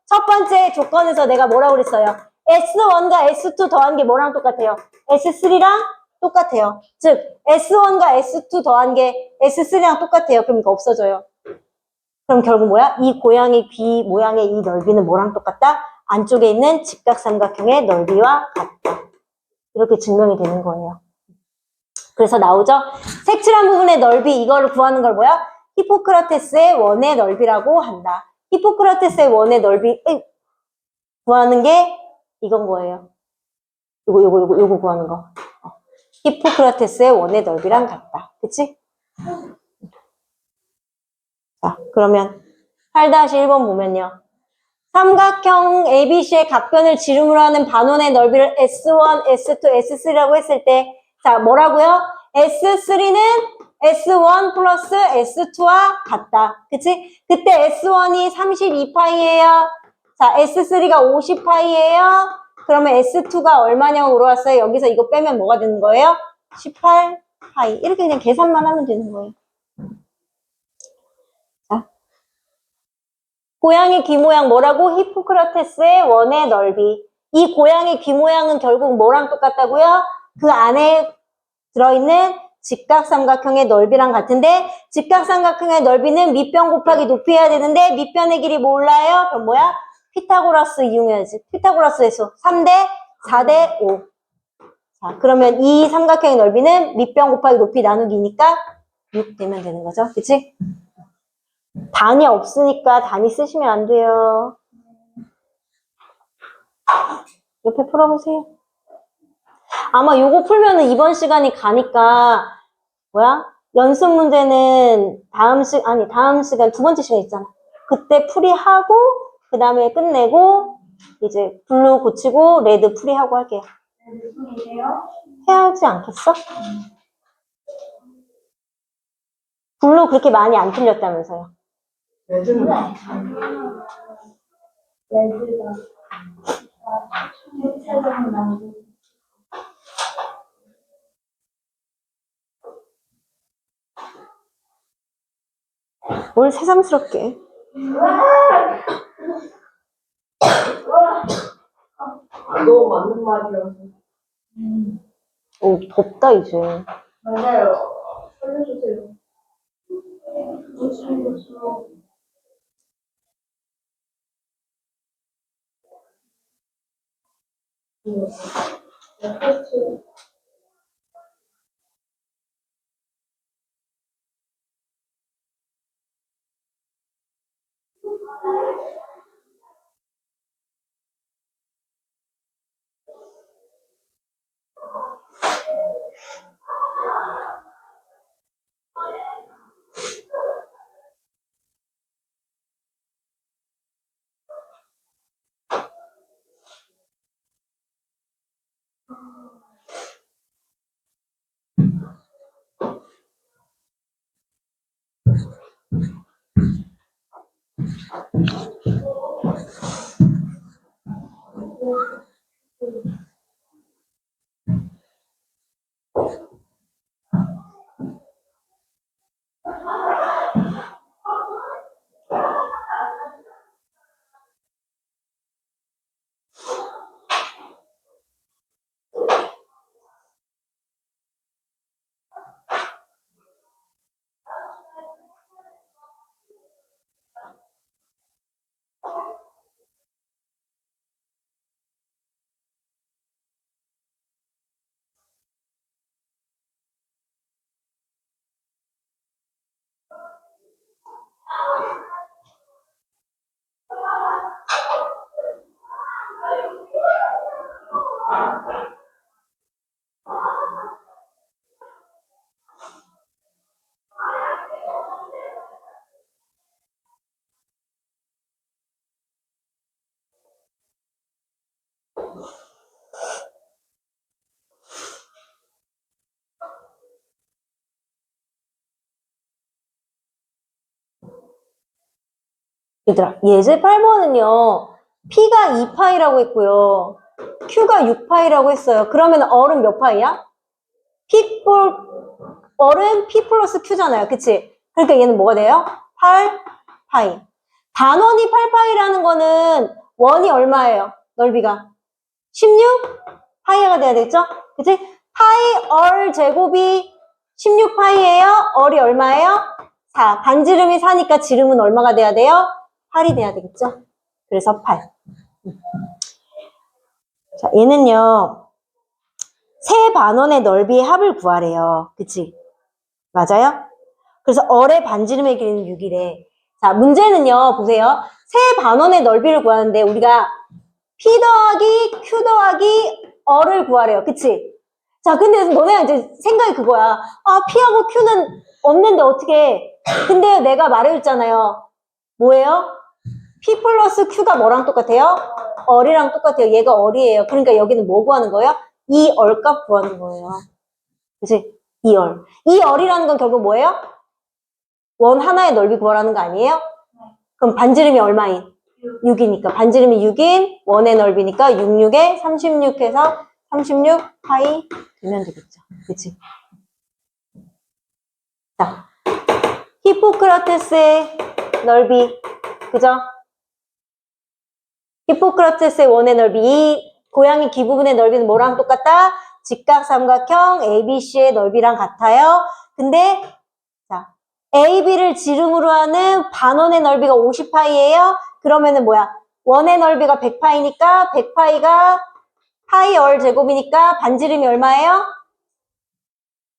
A: 첫 번째 조건에서 내가 뭐라고 그랬어요? S1과 S2 더한 게 뭐랑 똑같아요? S3랑 똑같아요. 즉 S1과 S2 더한 게 S3랑 똑같아요. 그럼 이거 없어져요. 그럼 결국 뭐야? 이 고양이 귀 모양의 이 넓이는 뭐랑 똑같다? 안쪽에 있는 직각삼각형의 넓이와 같다. 이렇게 증명이 되는 거예요. 그래서 나오죠? 색칠한 부분의 넓이, 이거를 구하는 걸 뭐야? 히포크라테스의 원의 넓이라고 한다. 히포크라테스의 원의 넓이 구하는 게 이건 거예요. 요거 구하는 거. 히포크라테스의 원의 넓이랑 같다. 그치? 자, 그러면 8-1번 보면요. 삼각형 ABC의 각변을 지름으로 하는 반원의 넓이를 S1, S2, S3라고 했을 때, 자, 뭐라고요? S3는 S1 플러스 S2와 같다. 그치? 그때 S1이 32파이예요. 자, S3가 50파이예요. 그러면 S2가 얼마냐고 물어봤어요. 여기서 이거 빼면 뭐가 되는 거예요? 18파이. 이렇게 그냥 계산만 하면 되는 거예요. 자. 고양이 귀 모양 뭐라고? 히포크라테스의 원의 넓이. 이 고양이 귀 모양은 결국 뭐랑 똑같다고요? 그 안에 들어있는 직각삼각형의 넓이랑 같은데 직각삼각형의 넓이는 밑변 곱하기 높이해야 되는데 밑변의 길이 몰라요? 그럼 뭐야? 피타고라스 이용해야지. 피타고라스의 수 3대 4대 5. 자, 그러면 이 삼각형의 넓이는 밑변 곱하기 높이 나누기니까 6 되면 되는 거죠. 그치? 단위 없으니까 단위 쓰시면 안 돼요. 옆에 풀어보세요. 아마 요거 풀면은 이번 시간이 가니까 뭐야? 연습 문제는 다음 시간 두 번째 시간 있잖아. 그때 풀이하고 그 다음에 끝내고 이제 블루 고치고 레드 풀이하고 할게요.
B: 무슨 일이에요?
A: 해야 하지 않겠어? 블루 그렇게 많이 안 틀렸다면서요.
B: 레드는 레드가 대체적으로 나오고
A: 뭘 새삼스럽게.
B: 너무 맞는 말이라서.
A: 오, 덥다 이제.
B: 맞아요. 살려주세요. 살려줘. 테스트.
A: 얘들아, 예제 8번은요, P가 2파이라고 했고요. Q가 6파이라고 했어요. 그러면 R은 몇 파이야? R은 P 플러스 Q잖아요. 그치? 그러니까 얘는 뭐가 돼요? 8파이. 단원이 8파이라는 거는 원이 얼마예요? 넓이가? 16파이가 돼야 되겠죠? 그치? 파이 R 제곱이 16파이예요? R이 얼마예요? 4. 반지름이 4니까 지름은 얼마가 돼야 돼요? 8이 돼야 되겠죠? 그래서 8. 자, 얘는요, 세 반원의 넓이의 합을 구하래요. 그치? 맞아요? 그래서 R의 반지름의 길이는 6이래. 자, 문제는요, 보세요. 세 반원의 넓이를 구하는데, 우리가 P 더하기 Q 더하기 R을 구하래요. 그치? 자, 근데 너네가 이제 생각이 그거야. 아, P하고 Q는 없는데 어떻게. 근데 내가 말해줬잖아요. 뭐예요? P 플러스 Q가 뭐랑 똑같아요? R이랑 똑같아요. 얘가 R이에요. 그러니까 여기는 뭐 구하는 거예요? 이 R값 구하는 거예요. 그치? 이 R. 이 R이라는 건 결국 뭐예요? 원 하나의 넓이 구하라는 거 아니에요? 그럼 반지름이 얼마인? 6이니까. 반지름이 6인 원의 넓이니까 66에 36 해서 36 파이 되면 되겠죠. 그치? 자, 히포크라테스의 넓이. 그죠? 히포크라테스의 원의 넓이. 이 고양이 귀 부분의 넓이는 뭐랑 똑같다? 직각삼각형 ABC의 넓이랑 같아요. 근데 자, AB를 지름으로 하는 반원의 넓이가 50파이예요. 그러면은 뭐야? 원의 넓이가 100파이니까 100파이가 파이 R 제곱이니까 반지름이 얼마예요?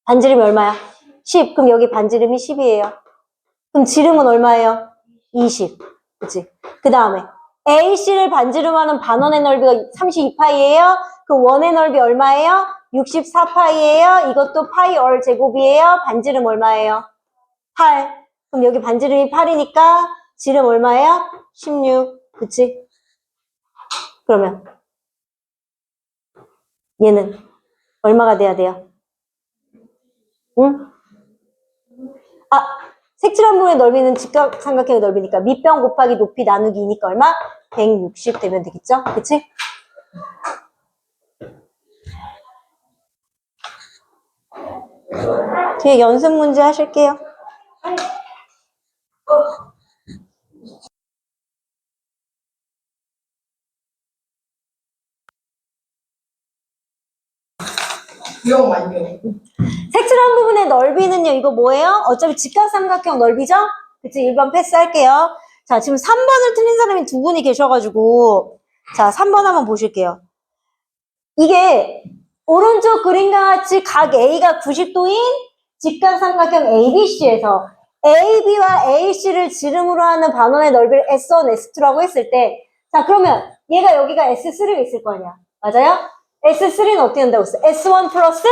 A: 반지름이 얼마야? 10. 그럼 여기 반지름이 10이에요. 그럼 지름은 얼마예요? 20. 그치? 그 다음에 AC를 반지름하는 반원의 넓이가 32파이예요. 그 원의 넓이 얼마예요? 64파이예요. 이것도 파이 R 제곱이에요. 반지름 얼마예요? 8. 그럼 여기 반지름이 8이니까 지름 얼마예요? 16. 그치? 그러면 얘는 얼마가 돼야 돼요? 응? 아, 색칠한 부분의 넓이는 직각삼각형의 넓이니까 밑변 곱하기 높이 나누기 2니까 얼마? 160 되면 되겠죠? 그치? 뒤에 연습 문제 하실게요.
B: 비용 완료.
A: 색칠한 부분의 넓이는요, 이거 뭐예요? 어차피 직각삼각형 넓이죠? 그치? 1번 패스할게요. 자, 지금 3번을 틀린 사람이 두 분이 계셔가지고, 자, 3번 한번 보실게요. 이게 오른쪽 그림과 같이 각 A가 90도인 직각삼각형 ABC에서 AB와 AC를 지름으로 하는 반원의 넓이를 S1, S2라고 했을 때, 자, 그러면 얘가 여기가 S3가 있을 거 아니야. 맞아요? S3는 어떻게 된다고 했어? S1 플러스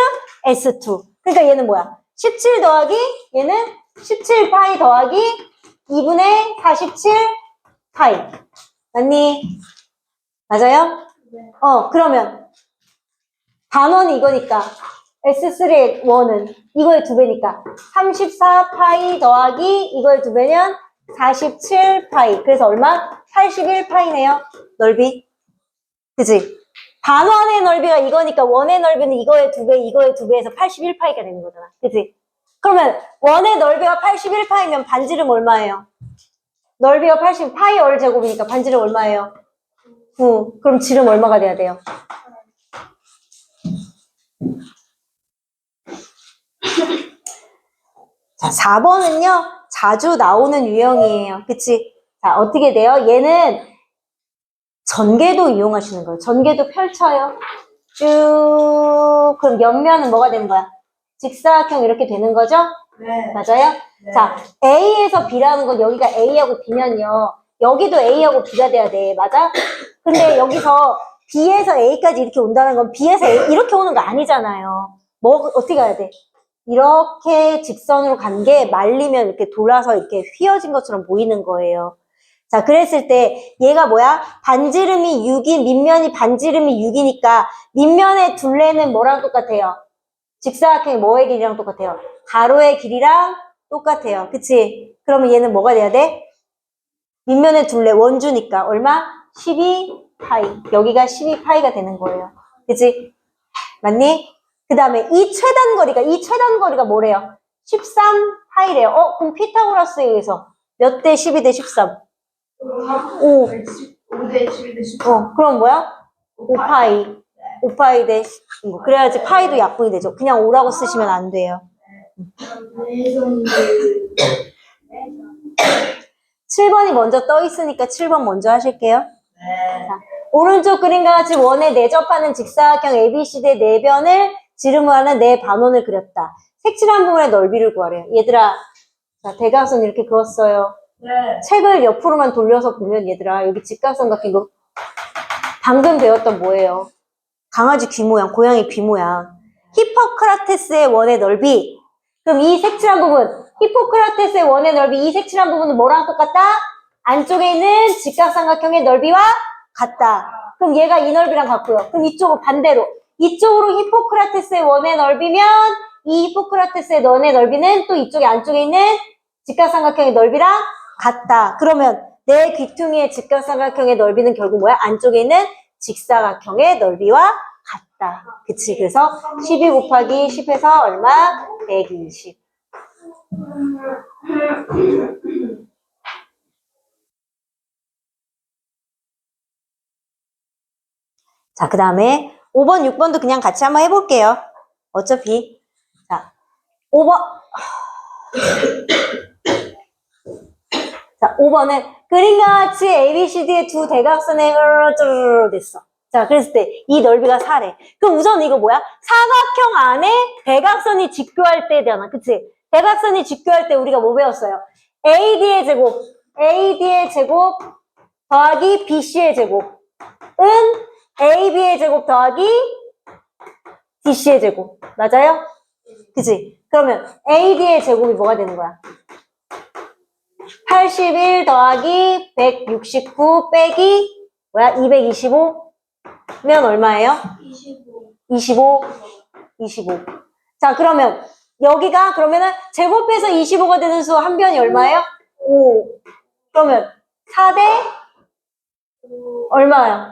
A: S2. 그러니까 얘는 뭐야? 17 더하기, 얘는 17파이 더하기 2분의 47파이. 맞니? 맞아요? 그러면 반원이 이거니까 S3의 원은 이거의 2배니까 34파이 더하기 이거의 2배면 47파이. 그래서 얼마? 81파이네요. 넓이. 그치? 반원의 넓이가 이거니까 원의 넓이는 이거의 2배, 이거의 2배에서 81파이가 되는 거잖아. 그치? 그러면 원의 넓이가 81파이면 반지름 얼마예요? 넓이가 80파이 R 제곱이니까 반지름 얼마예요? 9. 그럼 지름 얼마가 돼야 돼요? 자, 4번은요, 자주 나오는 유형이에요. 그치? 자, 어떻게 돼요? 얘는 전개도 이용하시는 거예요. 전개도 펼쳐요. 쭉. 그럼 옆면은 뭐가 되는 거야? 직사각형 이렇게 되는 거죠?
B: 네.
A: 맞아요?
B: 네.
A: 자, A에서 B라는 건 여기가 A하고 B면요. 여기도 A하고 B가 돼야 돼. 맞아? 근데 여기서 B에서 A까지 이렇게 온다는 건 B에서 A 이렇게 오는 거 아니잖아요. 뭐, 어떻게 가야 돼? 이렇게 직선으로 간 게 말리면 이렇게 돌아서 이렇게 휘어진 것처럼 보이는 거예요. 자, 그랬을 때 얘가 뭐야? 반지름이 6인, 밑면이 반지름이 6이니까 밑면의 둘레는 뭐랑 똑같아요? 직사각형이 뭐의 길이랑 똑같아요? 가로의 길이랑 똑같아요. 그치? 그러면 얘는 뭐가 돼야 돼? 밑면에 둘레 원주니까 얼마? 12파이. 여기가 12파이가 되는 거예요. 그치? 맞니? 그 다음에 이 최단 거리가 뭐래요? 13파이래요. 그럼 피타고라스에 의해서 몇 대 12 대 13? 5.
B: 5대 12대 13.
A: 그럼 뭐야? 5파이. 5파이 대, 그래야지 파이도 약분이 되죠. 그냥 5라고 쓰시면 안 돼요. 7번이 먼저 떠 있으니까 7번 먼저 하실게요. 자, 오른쪽 그림과 같이 원에 내접하는 직사각형 ABCD의 네 변을 지름하는 네 반원을 그렸다. 색칠한 부분의 넓이를 구하래요. 얘들아, 자, 대각선 이렇게 그었어요.
B: 네.
A: 책을 옆으로만 돌려서 보면 얘들아, 여기 직각삼각형 이거 방금 배웠던 뭐예요? 강아지 귀 모양, 고양이 귀 모양. 히포크라테스의 원의 넓이. 그럼 이 색칠한 부분, 히포크라테스의 원의 넓이, 이 색칠한 부분은 뭐랑 똑같다? 안쪽에 있는 직각삼각형의 넓이와 같다. 그럼 얘가 이 넓이랑 같고요. 그럼 이쪽은 반대로. 이쪽으로 히포크라테스의 원의 넓이면 이 히포크라테스의 원의 넓이는 또 이쪽에 안쪽에 있는 직각삼각형의 넓이랑 같다. 그러면 내 귀퉁이의 직각삼각형의 넓이는 결국 뭐야? 안쪽에 있는 직사각형의 넓이와 같다. 그치? 그래서 12 곱하기 10해서 얼마? 120. 자, 그 다음에 5번, 6번도 그냥 같이 한번 해볼게요. 어차피. 자, 5번. 자, 5번은 그림과 같이 ABCD의 두 대각선의 됐어. 자, 그랬을 때 이 넓이가 4래. 그럼 우선 이거 뭐야? 사각형 안에 대각선이 직교할 때잖아. 그치? 대각선이 직교할 때 우리가 뭐 배웠어요? AD의 제곱 더하기 BC의 제곱은 AB의 제곱 더하기 DC의 제곱. 맞아요? 그치? 그러면 AD의 제곱이 뭐가 되는 거야? 81 더하기 169 빼기 뭐야? 225면 얼마예요? 25. 자, 그러면 여기가 그러면은 제곱해서 25가 되는 수 한 변이 얼마예요? 5. 그러면 4대 얼마야?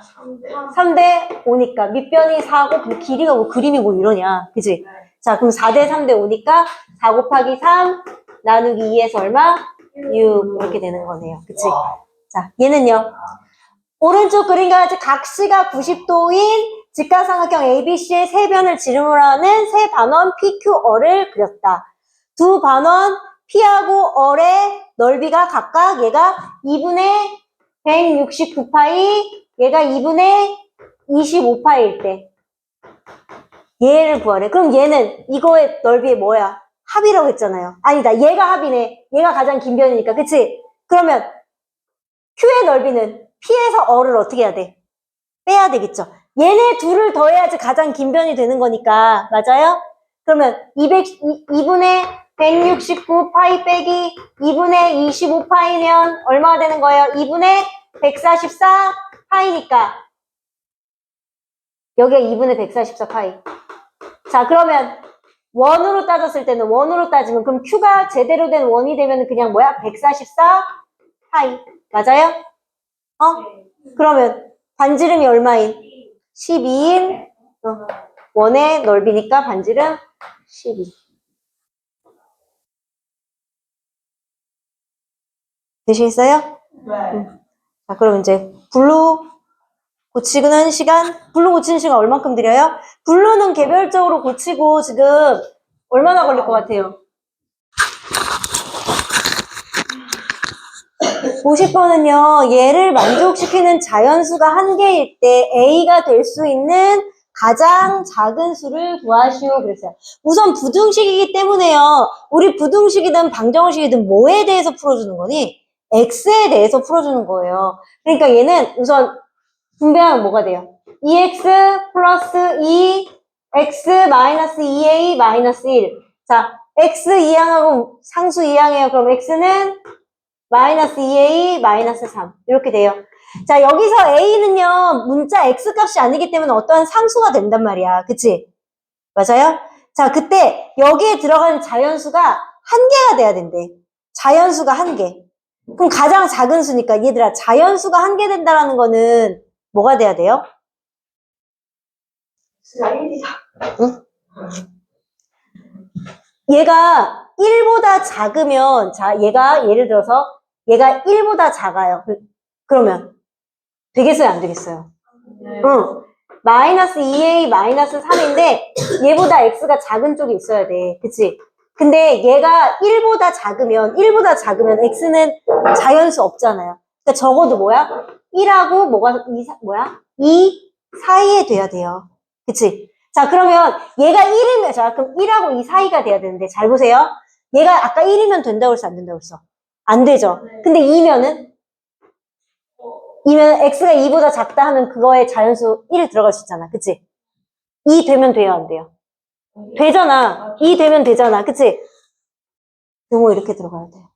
A: 3대 5니까 밑변이 4고 그 길이가 뭐 그림이 뭐 이러냐. 그치? 자, 그럼 4대 3대 5니까 4 곱하기 3 나누기 2에서 얼마? 6 이렇게 되는 거네요. 그치? 자, 얘는요. 오른쪽 그림과 같이 각시가 90도인 직각삼각형 ABC의 세 변을 지름으로 하는 세 반원 PQR을 그렸다. 두 반원 P하고 R의 넓이가 각각 얘가 2분의 169파이, 얘가 2분의 25파이일 때 얘를 구하래. 그럼 얘는 이거의 넓이의 뭐야? 합이라고 했잖아요. 아니다. 얘가 합이네. 얘가 가장 긴 변이니까. 그치? 그러면 Q의 넓이는 P에서 R을 어떻게 해야 돼? 빼야 되겠죠. 얘네 둘을 더해야지 가장 긴 변이 되는 거니까. 맞아요? 그러면 2분의 169파이 빼기 2분의 25파이면 얼마가 되는 거예요? 2분의 144파이니까 여기가 2분의 144파이. 자, 그러면 원으로 따졌을 때는 원으로 따지면 그럼 Q가 제대로 된 원이 되면 그냥 뭐야? 144파이. 맞아요? 그러면 반지름이 얼마인? 12인 원의 넓이니까 반지름 12. 되시겠어요?
B: 네.
A: 자, 그럼 이제 블루 고치는 시간, 블루 고치는 시간 얼만큼 드려요? 블루는 개별적으로 고치고 지금 얼마나 걸릴 것 같아요? 50번은요, 얘를 만족시키는 자연수가 한 개일 때 A가 될 수 있는 가장 작은 수를 구하시오 그랬어요. 우선 부등식이기 때문에요. 우리 부등식이든 방정식이든 뭐에 대해서 풀어주는 거니? X에 대해서 풀어주는 거예요. 그러니까 얘는 우선 분배하면 뭐가 돼요? 2X 플러스 2X 마이너스 2A 마이너스 1. 자, X 2항하고 상수 2항이에요. 그럼 X는 마이너스 2A 마이너스 3 이렇게 돼요. 자, 여기서 A는요 문자 X 값이 아니기 때문에 어떠한 상수가 된단 말이야. 그치? 맞아요? 자, 그때 여기에 들어가는 자연수가 한 개가 돼야 된대. 자연수가 한 개. 그럼 가장 작은 수니까 얘들아 자연수가 한 개 된다라는 거는 뭐가 돼야 돼요?
B: X가 1이다.
A: 응? 얘가 1보다 작으면 자 얘가 예를 들어서 얘가 1보다 작아요. 그러면 되겠어요 안 되겠어요?
B: 네.
A: 응. 마이너스 2a 마이너스 3인데 얘보다 x가 작은 쪽이 있어야 돼. 그치? 근데 얘가 1보다 작으면 x는 자연수 없잖아요. 그러니까 적어도 뭐야? 1하고 뭐가 2 사이에 돼야 돼요. 그치? 자, 그러면 얘가 1이면 자, 그럼 1하고 2 사이가 돼야 되는데 잘 보세요. 얘가 아까 1이면 된다고 했어, 안 된다고 했어? 안 되죠. 근데 2면은 x가 2보다 작다 하면 그거에 자연수 1 들어갈 수 있잖아. 그치? 2 되면 돼요, 안 돼요? 되잖아. 2 되면 되잖아. 그치? 등호 이렇게 들어가야 돼요.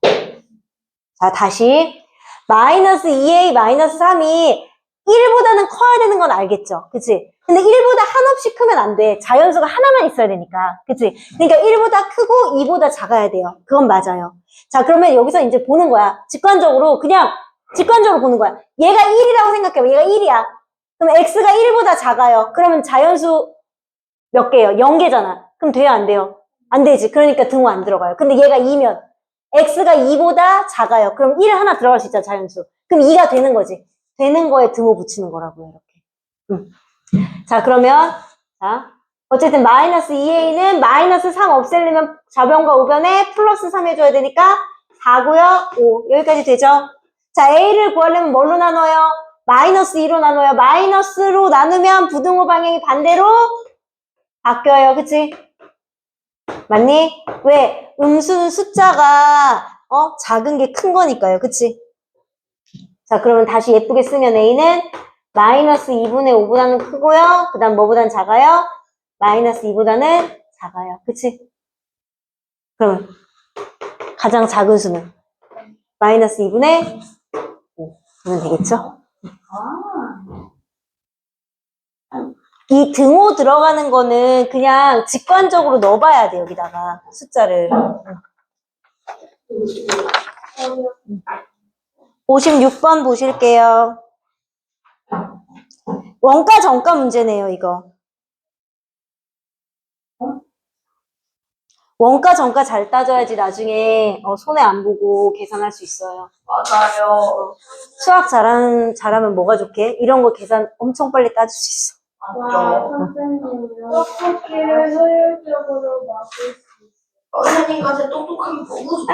A: 자, 다시. 마이너스 2a 마이너스 3이 1보다는 커야 되는 건 알겠죠? 그치? 근데 1보다 한없이 크면 안 돼. 자연수가 하나만 있어야 되니까. 그치? 그러니까 1보다 크고 2보다 작아야 돼요. 그건 맞아요. 자, 그러면 여기서 이제 보는 거야. 직관적으로 보는 거야. 얘가 1이라고 생각해봐. 얘가 1이야. 그럼 x가 1보다 작아요. 그러면 자연수 몇 개예요? 0개잖아. 그럼 돼요, 안 돼요? 안 되지. 그러니까 등호 안 들어가요. 근데 얘가 2면 x가 2보다 작아요. 그럼 1 하나 들어갈 수 있잖아, 자연수. 그럼 2가 되는 거지. 되는 거에 등호 붙이는 거라고요, 이렇게. 자, 그러면 자, 어쨌든 마이너스 2a는 마이너스 3 없애려면 좌변과 우변에 플러스 3 해줘야 되니까 4고요, 5. 여기까지 되죠? 자, a를 구하려면 뭘로 나눠요? 마이너스 2로 나눠요. 마이너스로 나누면 부등호 방향이 반대로 바뀌어요. 그치? 맞니? 왜? 음수는 숫자가 작은 게 큰 거니까요. 그치? 자, 그러면 다시 예쁘게 쓰면 a는 마이너스 2분의 5보다는 크고요. 그 다음 뭐보다는 작아요? 마이너스 2보다는 작아요. 그치? 그러면 가장 작은 수는 마이너스 2분의 5 그러면 되겠죠? 이 등호 들어가는 거는 그냥 직관적으로 넣어봐야 돼, 여기다가 숫자를. 56번 보실게요. 원가 정가 문제네요, 이거. 원가 정가 잘 따져야지 나중에 손해 안 보고 계산할 수 있어요.
B: 맞아요.
A: 수학 잘하면 뭐가 좋게? 이런 거 계산 엄청 빨리 따질 수 있어.
B: 와, 선생님은 떡볶이를 효율적으로 먹을 수 있어요. 선생님까지 똑똑하면 너무 좋죠.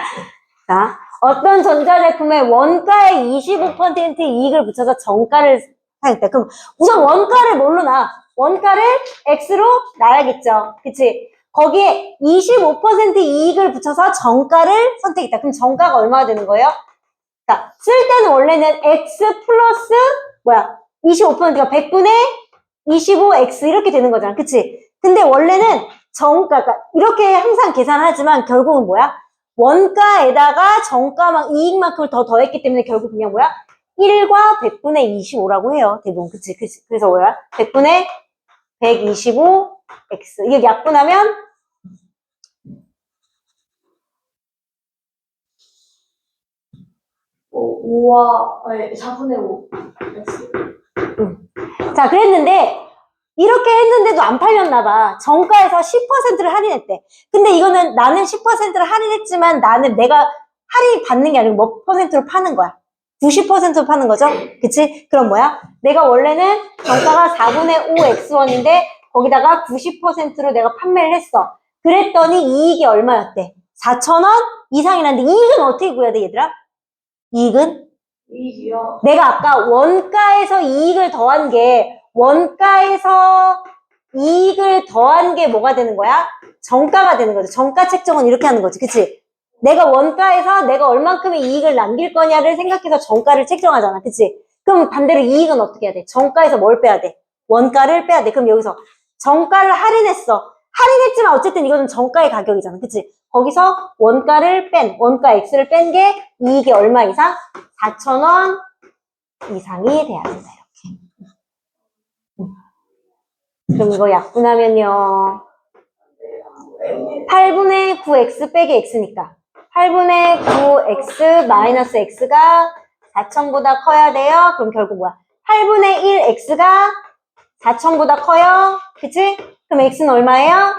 A: 자, 어떤 전자제품의 원가의 25% 이익을 붙여서 정가를 사겠다. 그럼 우선 원가를 뭘로 놔? 원가를 X로 놔야겠죠. 그치? 거기에 25% 이익을 붙여서 정가를 선택했다. 그럼 정가가 얼마가 되는 거예요? 자, 쓸 때는 원래는 X 플러스 25%가 100분의 25X 이렇게 되는 거잖아. 그치? 근데 원래는 그러니까 이렇게 항상 계산하지만 결국은 뭐야? 원가에다가 이익만큼을 더 더했기 때문에 결국 그냥 1과 100분의 25라고 해요. 대부분. 그치? 그래서 100분의 125X. 이게 약분하면
B: 우와, 4분의 5.
A: 자, 그랬는데 이렇게 했는데도 안 팔렸나 봐. 정가에서 10%를 할인했대. 근데 이거는 나는 10%를 할인했지만 나는 내가 할인 받는 게 아니고 몇 퍼센트로 파는 거야? 90%로 파는 거죠? 그치? 그럼 내가 원래는 정가가 4분의 5 X1인데 거기다가 90%로 내가 판매를 했어. 그랬더니 이익이 얼마였대? 4,000원 이상이라는데 이익은 어떻게 구해야 돼, 얘들아? 이익은?
B: 이익이요?
A: 내가 아까 원가에서 이익을 더한 게 뭐가 되는 거야? 정가가 되는 거죠. 정가 책정은 이렇게 하는 거지. 그치? 내가 원가에서 내가 얼만큼의 이익을 남길 거냐를 생각해서 정가를 책정하잖아. 그치? 그럼 반대로 이익은 어떻게 해야 돼? 정가에서 뭘 빼야 돼? 원가를 빼야 돼. 그럼 여기서 정가를 할인했어. 할인했지만 어쨌든 이거는 정가의 가격이잖아. 그치? 거기서 원가 X를 뺀 게 이익이 얼마 이상? 4,000원 이상이 돼야 된다. 이렇게. 그럼 이거 약분하면요. 8분의 9x 빼기 x니까 8분의 9x 마이너스 x가 4,000보다 커야 돼요. 그럼 결국 뭐야? 8분의 1x가 4,000보다 커요. 그치? 그럼 x는 얼마예요?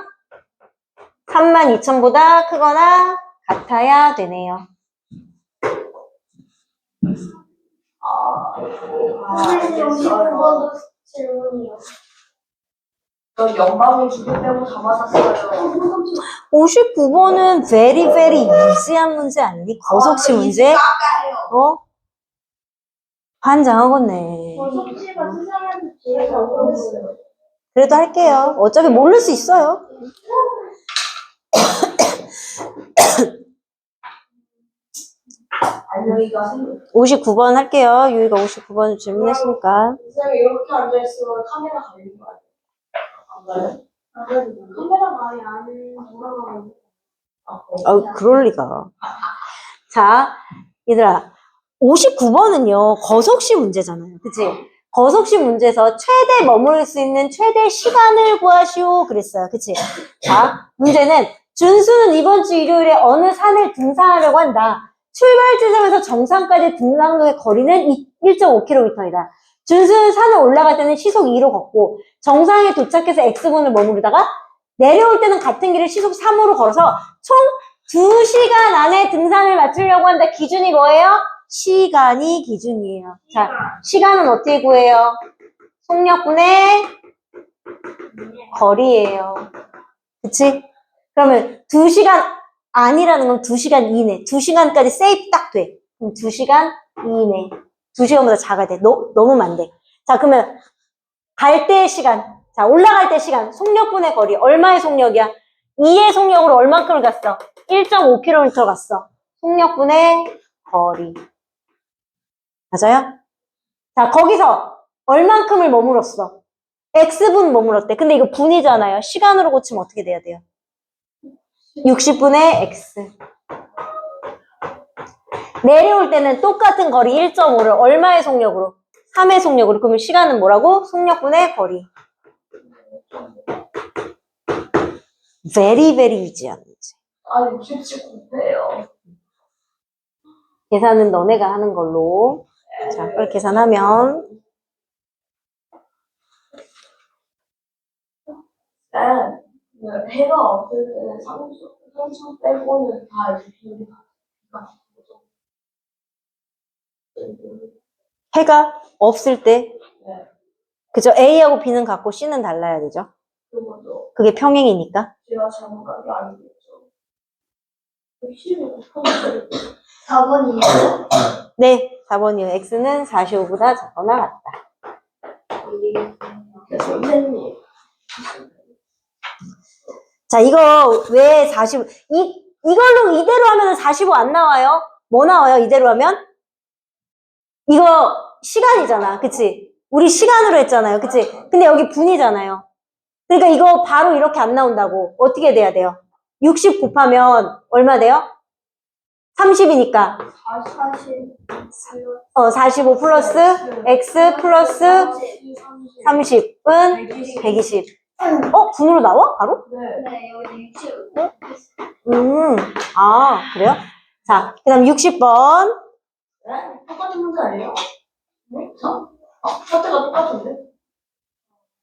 A: 32,000보다 크거나 같아야 되네요.
B: 선생님 59번도 질문이요.
C: 저 영광을 두 개 빼고 다 맞았어요.
A: 59번은 very very easy한 문제 아니니? 거석시 문제? 어? 환장하겠네.
B: 속지가 세상에서 제일 어려웠어요.
A: 그래도 할게요. 어차피 모를 수 있어요.
C: 안녕히 가세요.
A: 59번 할게요. 유이가 59번 질문했으니까.
C: 선생님 이렇게 앉아있으면 카메라 가리는 거 아니에요? 안 가요?
B: 안 그래도 카메라가 아예 안 돌아가고.
A: 그럴 리가. 자, 얘들아. 59번은요, 거석시 문제잖아요. 그치? 거석시 문제에서 최대 머무를 수 있는 최대 시간을 구하시오. 그랬어요. 그치? 자, 문제는 준수는 이번 주 일요일에 어느 산을 등산하려고 한다. 출발 지점에서 정상까지 등산로의 거리는 1.5km이다. 준수는 산을 올라갈 때는 시속 2로 걷고 정상에 도착해서 X분을 머무르다가 내려올 때는 같은 길을 시속 3으로 걸어서 총 2시간 안에 등산을 마치려고 한다. 기준이 뭐예요? 시간이 기준이에요. 자, 시간은 어떻게 구해요? 속력분의 거리예요. 그치? 그러면 2시간 아니라는 건 2시간 이내. 2시간까지 세이프 딱 돼. 그럼 2시간 이내. 2시간보다 작아야 돼. 너무 안 돼. 자, 그러면 갈 때의 시간. 자, 올라갈 때 시간. 속력분의 거리. 얼마의 속력이야? 2의 속력으로 얼만큼을 갔어? 1.5km 갔어. 속력분의 거리. 맞아요? 자, 거기서 얼만큼을 머물었어? X분 머물었대. 근데 이거 분이잖아요. 시간으로 고치면 어떻게 돼야 돼요? 60분의 X. 내려올 때는 똑같은 거리 1.5를 얼마의 속력으로? 3의 속력으로. 그러면 시간은 뭐라고? 속력분의 거리. very very easy한 문제.
C: 아, 67 곱해요.
A: 계산은 너네가 하는 걸로. 자, 그걸 계산하면
C: 네, 해가 없을 때는 상수 빼고는 다 이렇게 비율이 같은 거죠.
A: 해가 없을 때
C: 네.
A: 그죠? A하고 B는 같고 C는 달라야 되죠.
C: 그거죠.
A: 그게 평행이니까.
C: 제가 잘못 간 게 아니겠죠. 12 곱하면
B: 4번이에요.
A: 네, 4번이요. X는 45보다 작거나 같다.
C: 선생님.
A: 자, 이거 왜 45, 이걸로 이대로 하면 45 안 나와요? 뭐 나와요? 이대로 하면? 이거 시간이잖아. 그치? 우리 시간으로 했잖아요. 그치? 근데 여기 분이잖아요. 그러니까 이거 바로 이렇게 안 나온다고. 어떻게 돼야 돼요? 60 곱하면 얼마 돼요? 30이니까. 45 플러스 X 플러스 30은 120. 분으로 나와? 바로?
C: 네.
B: 네, 여기 60.
A: 그래요? 자, 그 다음 60번.
C: 네? 똑같은 문제 아니에요? 네? 파트가 똑같은데?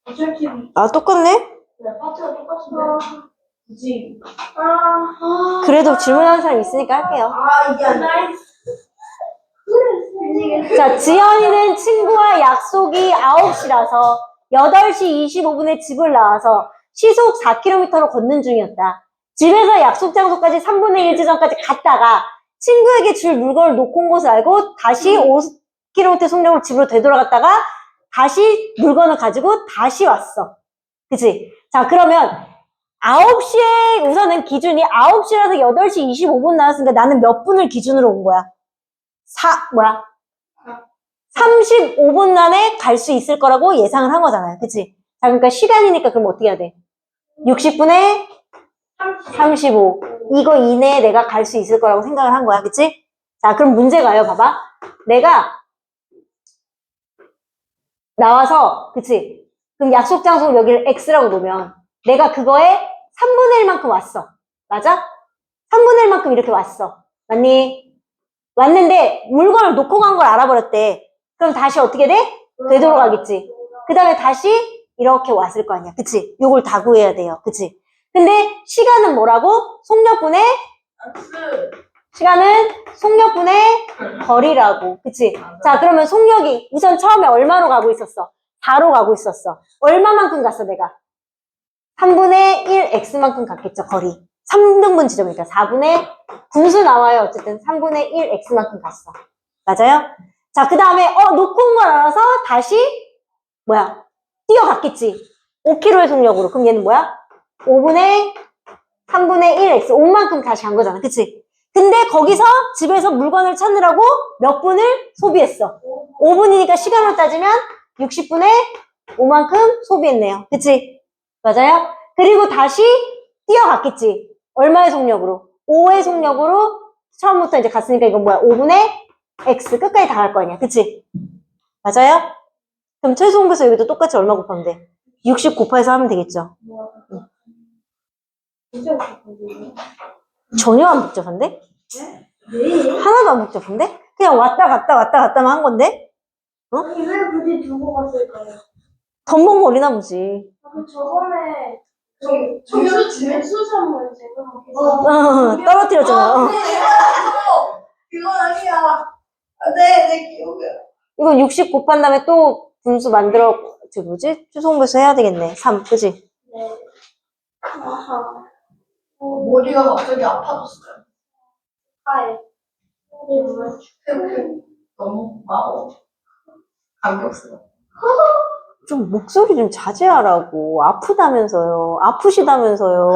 C: 어차피
A: 똑같네?
C: 네, 파트가 똑같은데. 굳이.
A: 그래도 질문하는 사람 있으니까 할게요.
C: 이게 안 돼.
A: 자, 지연이는 친구와 약속이 9시라서 8시 25분에 집을 나와서 시속 4km로 걷는 중이었다. 집에서 약속 장소까지 3분의 1 지점까지 갔다가 친구에게 줄 물건을 놓고 온 것을 알고 다시 5km 속력으로 집으로 되돌아갔다가 다시 물건을 가지고 다시 왔어. 그치? 자, 그러면 9시에 우선은 기준이 9시라서 8시 25분 나왔으니까 나는 몇 분을 기준으로 온 거야? 35분 안에 갈 수 있을 거라고 예상을 한 거잖아요. 그치? 자, 그러니까 시간이니까 그럼 어떻게 해야 돼? 60분에 35. 이거 이내에 내가 갈 수 있을 거라고 생각을 한 거야. 그치? 자, 그럼 문제가요. 봐봐. 내가 나와서, 그치? 그럼 약속 장소 여기를 X라고 놓으면 내가 그거에 3분의 1만큼 왔어. 맞아? 3분의 1만큼 이렇게 왔어. 맞니? 왔는데 물건을 놓고 간 걸 알아버렸대. 그럼 다시 어떻게 돼? 되돌아가겠지. 그 다음에 다시 이렇게 왔을 거 아니야. 그치? 요걸 다 구해야 돼요. 그치? 근데 시간은 뭐라고? 속력분의 시간은 속력분의 거리라고. 그치? 자, 그러면 속력이 우선 처음에 얼마로 가고 있었어? 4로 가고 있었어. 얼마만큼 갔어, 내가? 3분의 1 x만큼 갔겠죠, 거리. 3등분 지점이니까 4분의 분수 나와요. 어쨌든 3분의 1 x만큼 갔어. 맞아요? 자, 그 다음에 놓고 온 걸 알아서 다시 뭐야? 뛰어갔겠지. 5km의 속력으로. 그럼 얘는 뭐야? 5분의 3분의 1 x 5만큼 다시 간 거잖아. 그치? 근데 거기서 집에서 물건을 찾느라고 몇 분을 소비했어? 5분이니까 시간으로 따지면 60분의 5만큼 소비했네요. 그치? 맞아요? 그리고 다시 뛰어갔겠지. 얼마의 속력으로? 5의 속력으로 처음부터 이제 갔으니까 이건 뭐야? 5분의 x 끝까지 다 갈 거 아니야. 그치? 맞아요? 그럼 최소 공배수 여기도 똑같이 얼마 곱하면 돼? 60 곱해서 하면 되겠죠?
B: 진짜 웃겼거든요.
A: 전혀 안 복잡한데?
B: 네?
A: 하나도 안 복잡한데? 그냥 왔다 갔다만 한 건데?
B: 아니, 왜 굳이 두고 갔을까요?
A: 덤벙거리나 보지.
B: 저번에 수산물 제가
A: 떨어뜨렸잖아.
C: 그건 아니야. 내 기억에.
A: 이거 60 곱한 다음에 또 분수 만들어, 뭐지? 추송분수 해야 되겠네. 3, 그지?
B: 네. 아하.
C: 머리가 갑자기 아파졌어요.
B: 아예.
C: 너무 감격스러워.
A: 좀 목소리 좀 자제하라고. 아프다면서요. 아프시다면서요.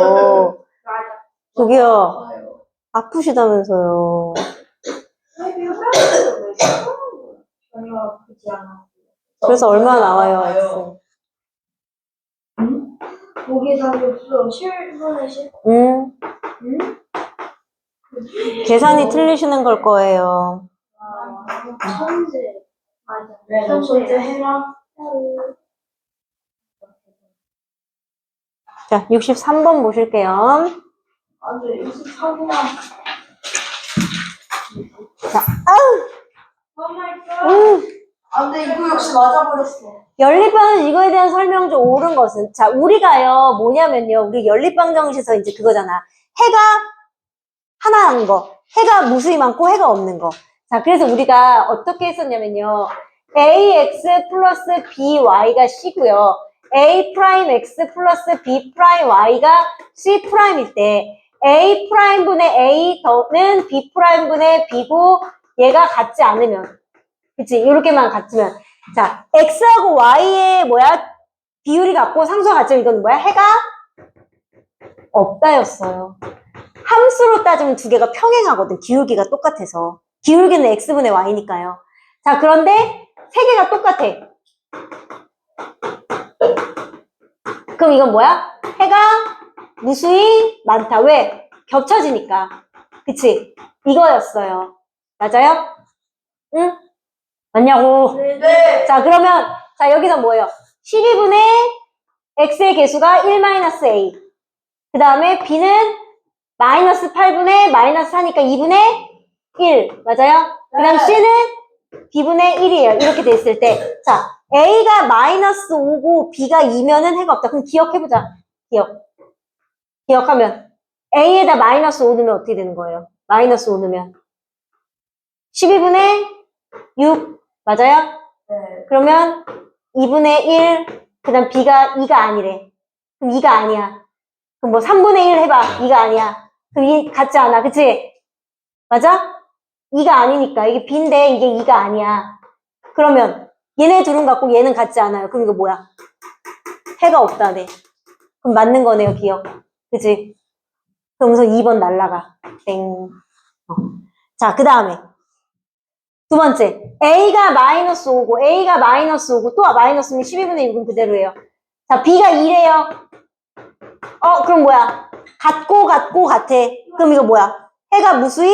B: 맞아.
A: 저기요.
C: 아파요.
A: 아프시다면서요.
B: 아니, 이거 사람들은 왜 저러는 거야? 전혀 아프지 않아.
A: 그래서 얼마 나와요, X?
B: 고기 삼겹살 7분의 10.
A: 응?
B: 응?
A: 계산이 틀리시는 걸 거예요.
B: 천재. 맞아.
C: 네, 너 천재 해라.
A: 자, 63번 보실게요.
C: 안 돼, 24분.
A: 자,
B: 오 마이 갓.
C: 안 돼, 이거 역시 맞아버렸어.
A: 연립방정 이거에 대한 설명 좀 옳은 것은, 자, 우리가요, 뭐냐면요, 우리 연립방정식에서 이제 그거잖아. 해가 하나인 거, 해가 무수히 많고 해가 없는 거. 자, 그래서 우리가 어떻게 했었냐면요, ax 플러스 by가 c고요, a 프라임 x 플러스 b 프라임 y가 c 프라임일 때, a 프라임분의 a 더는 b 프라임분의 b고, 얘가 같지 않으면, 그치? 이렇게만 같으면. 자, x하고 y의 뭐야? 비율이 같고 상수가 같죠? 이건 뭐야? 해가 없다였어요. 함수로 따지면 두 개가 평행하거든. 기울기가 똑같아서. 기울기는 x분의 y니까요. 자, 그런데 세 개가 똑같아. 그럼 이건 뭐야? 해가 무수히 많다. 왜? 겹쳐지니까. 그치? 이거였어요. 맞아요? 응? 맞냐고.
C: 네.
A: 자, 그러면, 자, 여기서 뭐예요? 12분의 x의 개수가 1-a. 그 다음에 b는 마이너스 8분의 마이너스 4니까 2분의 1. 맞아요? 그 다음
C: 네.
A: c는 b분의 1이에요. 이렇게 됐을 때. 자, a가 마이너스 5고 b가 2면은 해가 없다. 그럼 기억해보자. 기억하면. a에다 마이너스 5 넣으면 어떻게 되는 거예요? 마이너스 5 넣으면. 12분의 6. 맞아요?
C: 네.
A: 그러면 2분의 1, 그 다음 b가 2가 아니래. 그럼 2가 아니야. 그럼 뭐 3분의 1 해봐. 2가 아니야. 그럼 2 같지 않아. 그치? 맞아? 2가 아니니까. 이게 b인데 이게 2가 아니야. 그러면 얘네 둘은 같고 얘는 같지 않아요. 그럼 이거 뭐야? 해가 없다네. 그럼 맞는 거네요. 기억. 그치? 그러면서 2번 날라가. 땡. 자, 그 다음에 두 번째, a가 마이너스 5고, a가 마이너스 5고, 또 마이너스면 12분의 6은 그대로예요. 자, b가 2래요. 그럼 뭐야? 같고, 같아. 그럼 이거 뭐야? 해가 무수히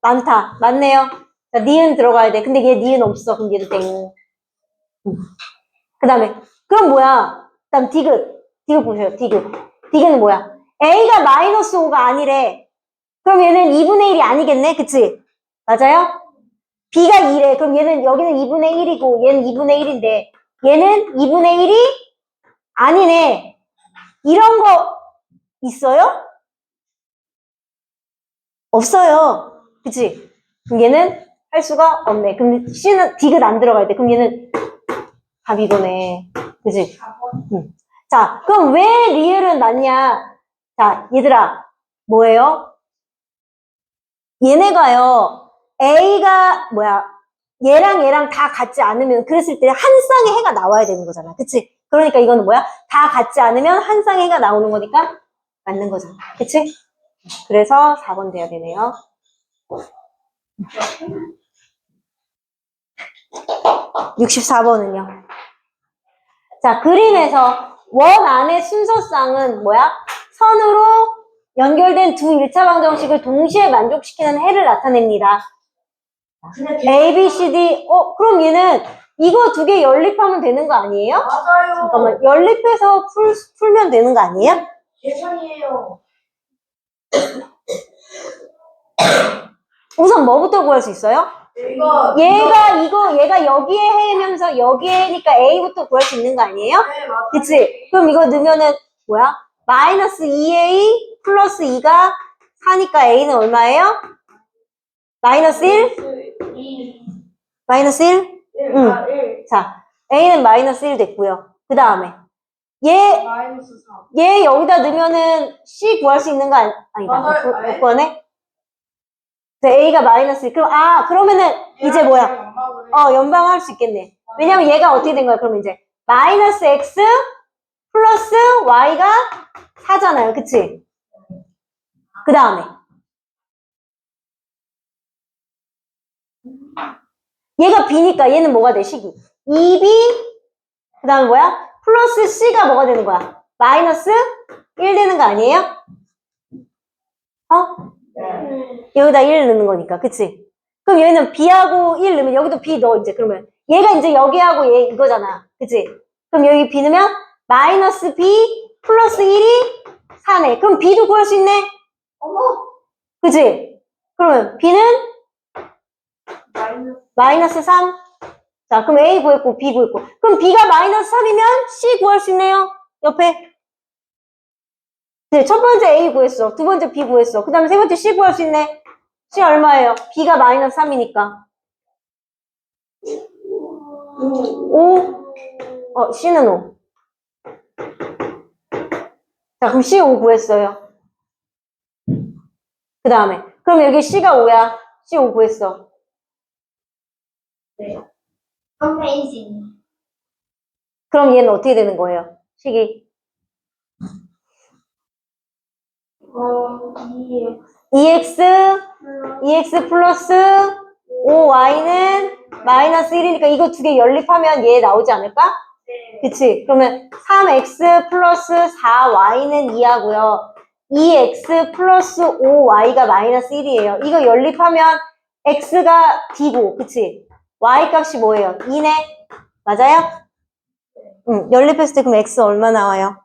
A: 많다. 맞네요. 자, 니은 들어가야 돼. 근데 얘 니은 없어. 그럼 얘도 땡. 그 다음에, 그럼 뭐야? 그 다음 디귿. 디귿 보세요. 디귿. 디귿은 뭐야? a가 마이너스 5가 아니래. 그럼 얘는 2분의 1이 아니겠네? 그치? 맞아요? B가 2래. 그럼 얘는 여기는 2분의 1이고 얘는 2분의 1인데 얘는 2분의 1이 아니네. 이런 거 있어요? 없어요. 그치? 그럼 얘는 할 수가 없네. 그럼 C는 디귿 안 들어갈 때. 그럼 얘는 답 이거네. 그치? 응. 자, 그럼 왜 리을은 맞냐? 자, 얘들아, 뭐예요? 얘네가요, A가, 얘랑 다 같지 않으면, 그랬을 때 한 쌍의 해가 나와야 되는 거잖아. 그치? 그러니까 이거는 뭐야? 다 같지 않으면 한 쌍의 해가 나오는 거니까 맞는 거잖아. 그치? 그래서 4번 돼야 되네요. 64번은요. 자, 그림에서 원 안의 순서쌍은 뭐야? 선으로 연결된 두 1차 방정식을 동시에 만족시키는 해를 나타냅니다. A, B, C, D. 그럼 얘는 이거 두 개 연립하면 되는 거 아니에요?
B: 맞아요.
A: 잠깐만, 연립해서 풀면 되는 거 아니에요?
B: 계산이에요.
A: 우선 뭐부터 구할 수 있어요? 얘가 여기에 해면서 여기에 해니까 A부터 구할 수 있는 거 아니에요?
B: 네, 맞아요.
A: 그치? 그럼 이거 넣으면은 뭐야? 마이너스 2A 플러스 2가 4니까 A는 얼마예요? 마이너스 1?
B: 2,
A: 마이너스 1?
B: 1,
A: 응.
B: 1.
A: 자, A는 마이너스 1 됐고요. 그 다음에 얘
B: 마이너스 3.
A: 여기다 넣으면은 C 구할 수 있는 거 아니다.
B: 맞아요.
A: 못 구하네? A가 마이너스 1. 그러면은 이제 뭐야? 연방할 수 있겠네. 왜냐면 얘가 어떻게 된 거야? 그러면 이제 마이너스 X 플러스 Y가 4잖아요. 그치? 그 다음에 얘가 B니까 얘는 뭐가 돼? 식이 2B 그 다음에 뭐야? 플러스 C가 뭐가 되는 거야? 마이너스 1 되는 거 아니에요? 여기다 1 넣는 거니까. 그치? 그럼 얘는 B하고 1 넣으면 여기도 B 넣어 이제. 그러면 얘가 이제 여기하고 얘 이거잖아. 그치? 그럼 여기 B 넣으면 마이너스 B 플러스 1이 4네. 그럼 B도 구할 수 있네?
B: 어머.
A: 그치? 그러면 B는 마이너스 3. 자, 그럼 A 구했고 B 구했고. 그럼 B가 마이너스 3이면 C 구할 수 있네요. 옆에. 네, 첫 번째 A 구했어. 두 번째 B 구했어. 그 다음에 세 번째 C 구할 수 있네. C 얼마예요? B가 마이너스 3이니까. 5. C는 5. 자, 그럼 C 5 구했어요. 그 다음에. 그럼 여기 C가 5야. C 5 구했어.
B: 네. 어메이징.
A: 그럼 얘는 어떻게 되는 거예요? 식이. 2x 플러스 5y는 마이너스 1이니까 이거 두 개 연립하면 얘 나오지 않을까?
B: 네.
A: 그치? 그러면 3x 플러스 4y는 2하고요. 2x 플러스 5y가 마이너스 1이에요. 이거 연립하면 x가 d고, 그치? y 값이 뭐예요? 2네? 맞아요? 응, 연립했을 때 그럼 x 얼마 나와요?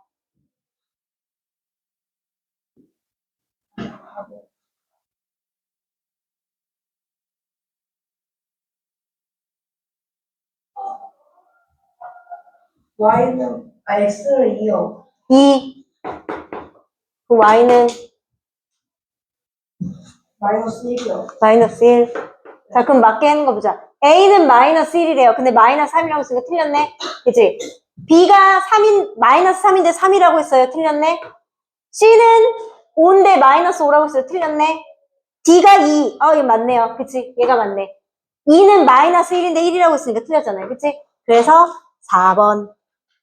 B: X를 2요.
A: 2. 그 y는
B: 마이너스 1이요.
A: 마이너스 1. 자, 그럼 맞게 하는 거 보자. A는 마이너스 1이래요. 근데 마이너스 3이라고 했으니까 틀렸네? 그치? B가 3인, 마이너스 3인데 3이라고 했어요. 틀렸네? C는 5인데 마이너스 5라고 했어요. 틀렸네? D가 2. 이거 맞네요. 그치? 얘가 맞네. 2는 마이너스 1인데 1이라고 했으니까 틀렸잖아요. 그치? 그래서 4번.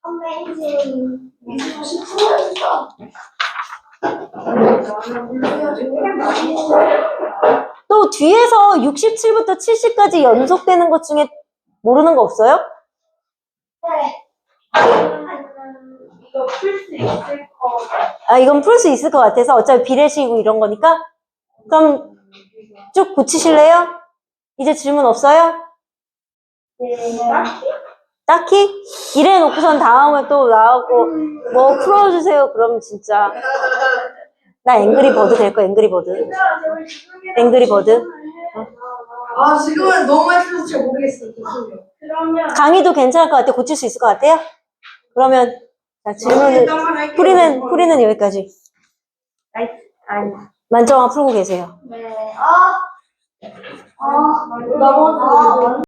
B: 어메이징. 이거 진짜
A: 또 뒤에서 67부터 70까지 연속되는 것 중에 모르는 거 없어요?
B: 네. 이거 풀 수 있을 거.
A: 이건 풀 수 있을 것 같아서 어차피 비례식이고 이런 거니까 그럼 쭉 고치실래요? 이제 질문 없어요?
B: 네.
A: 딱히? 이래 놓고선 다음에 또 나오고 뭐 풀어주세요 그러면 진짜 나 앵그리버드 될 거야, 앵그리버드. 앵그리버드.
B: 아, 지금은 너무 많이 틀려서 잘 모르겠어. 죄송해요. 그러면
A: 강의도 괜찮을 것 같아? 고칠 수 있을 것 같아요? 그러면, 자, 질문을, 풀이는 여기까지.
B: 아니.
A: 만점만 풀고 계세요.
B: 네. 나머지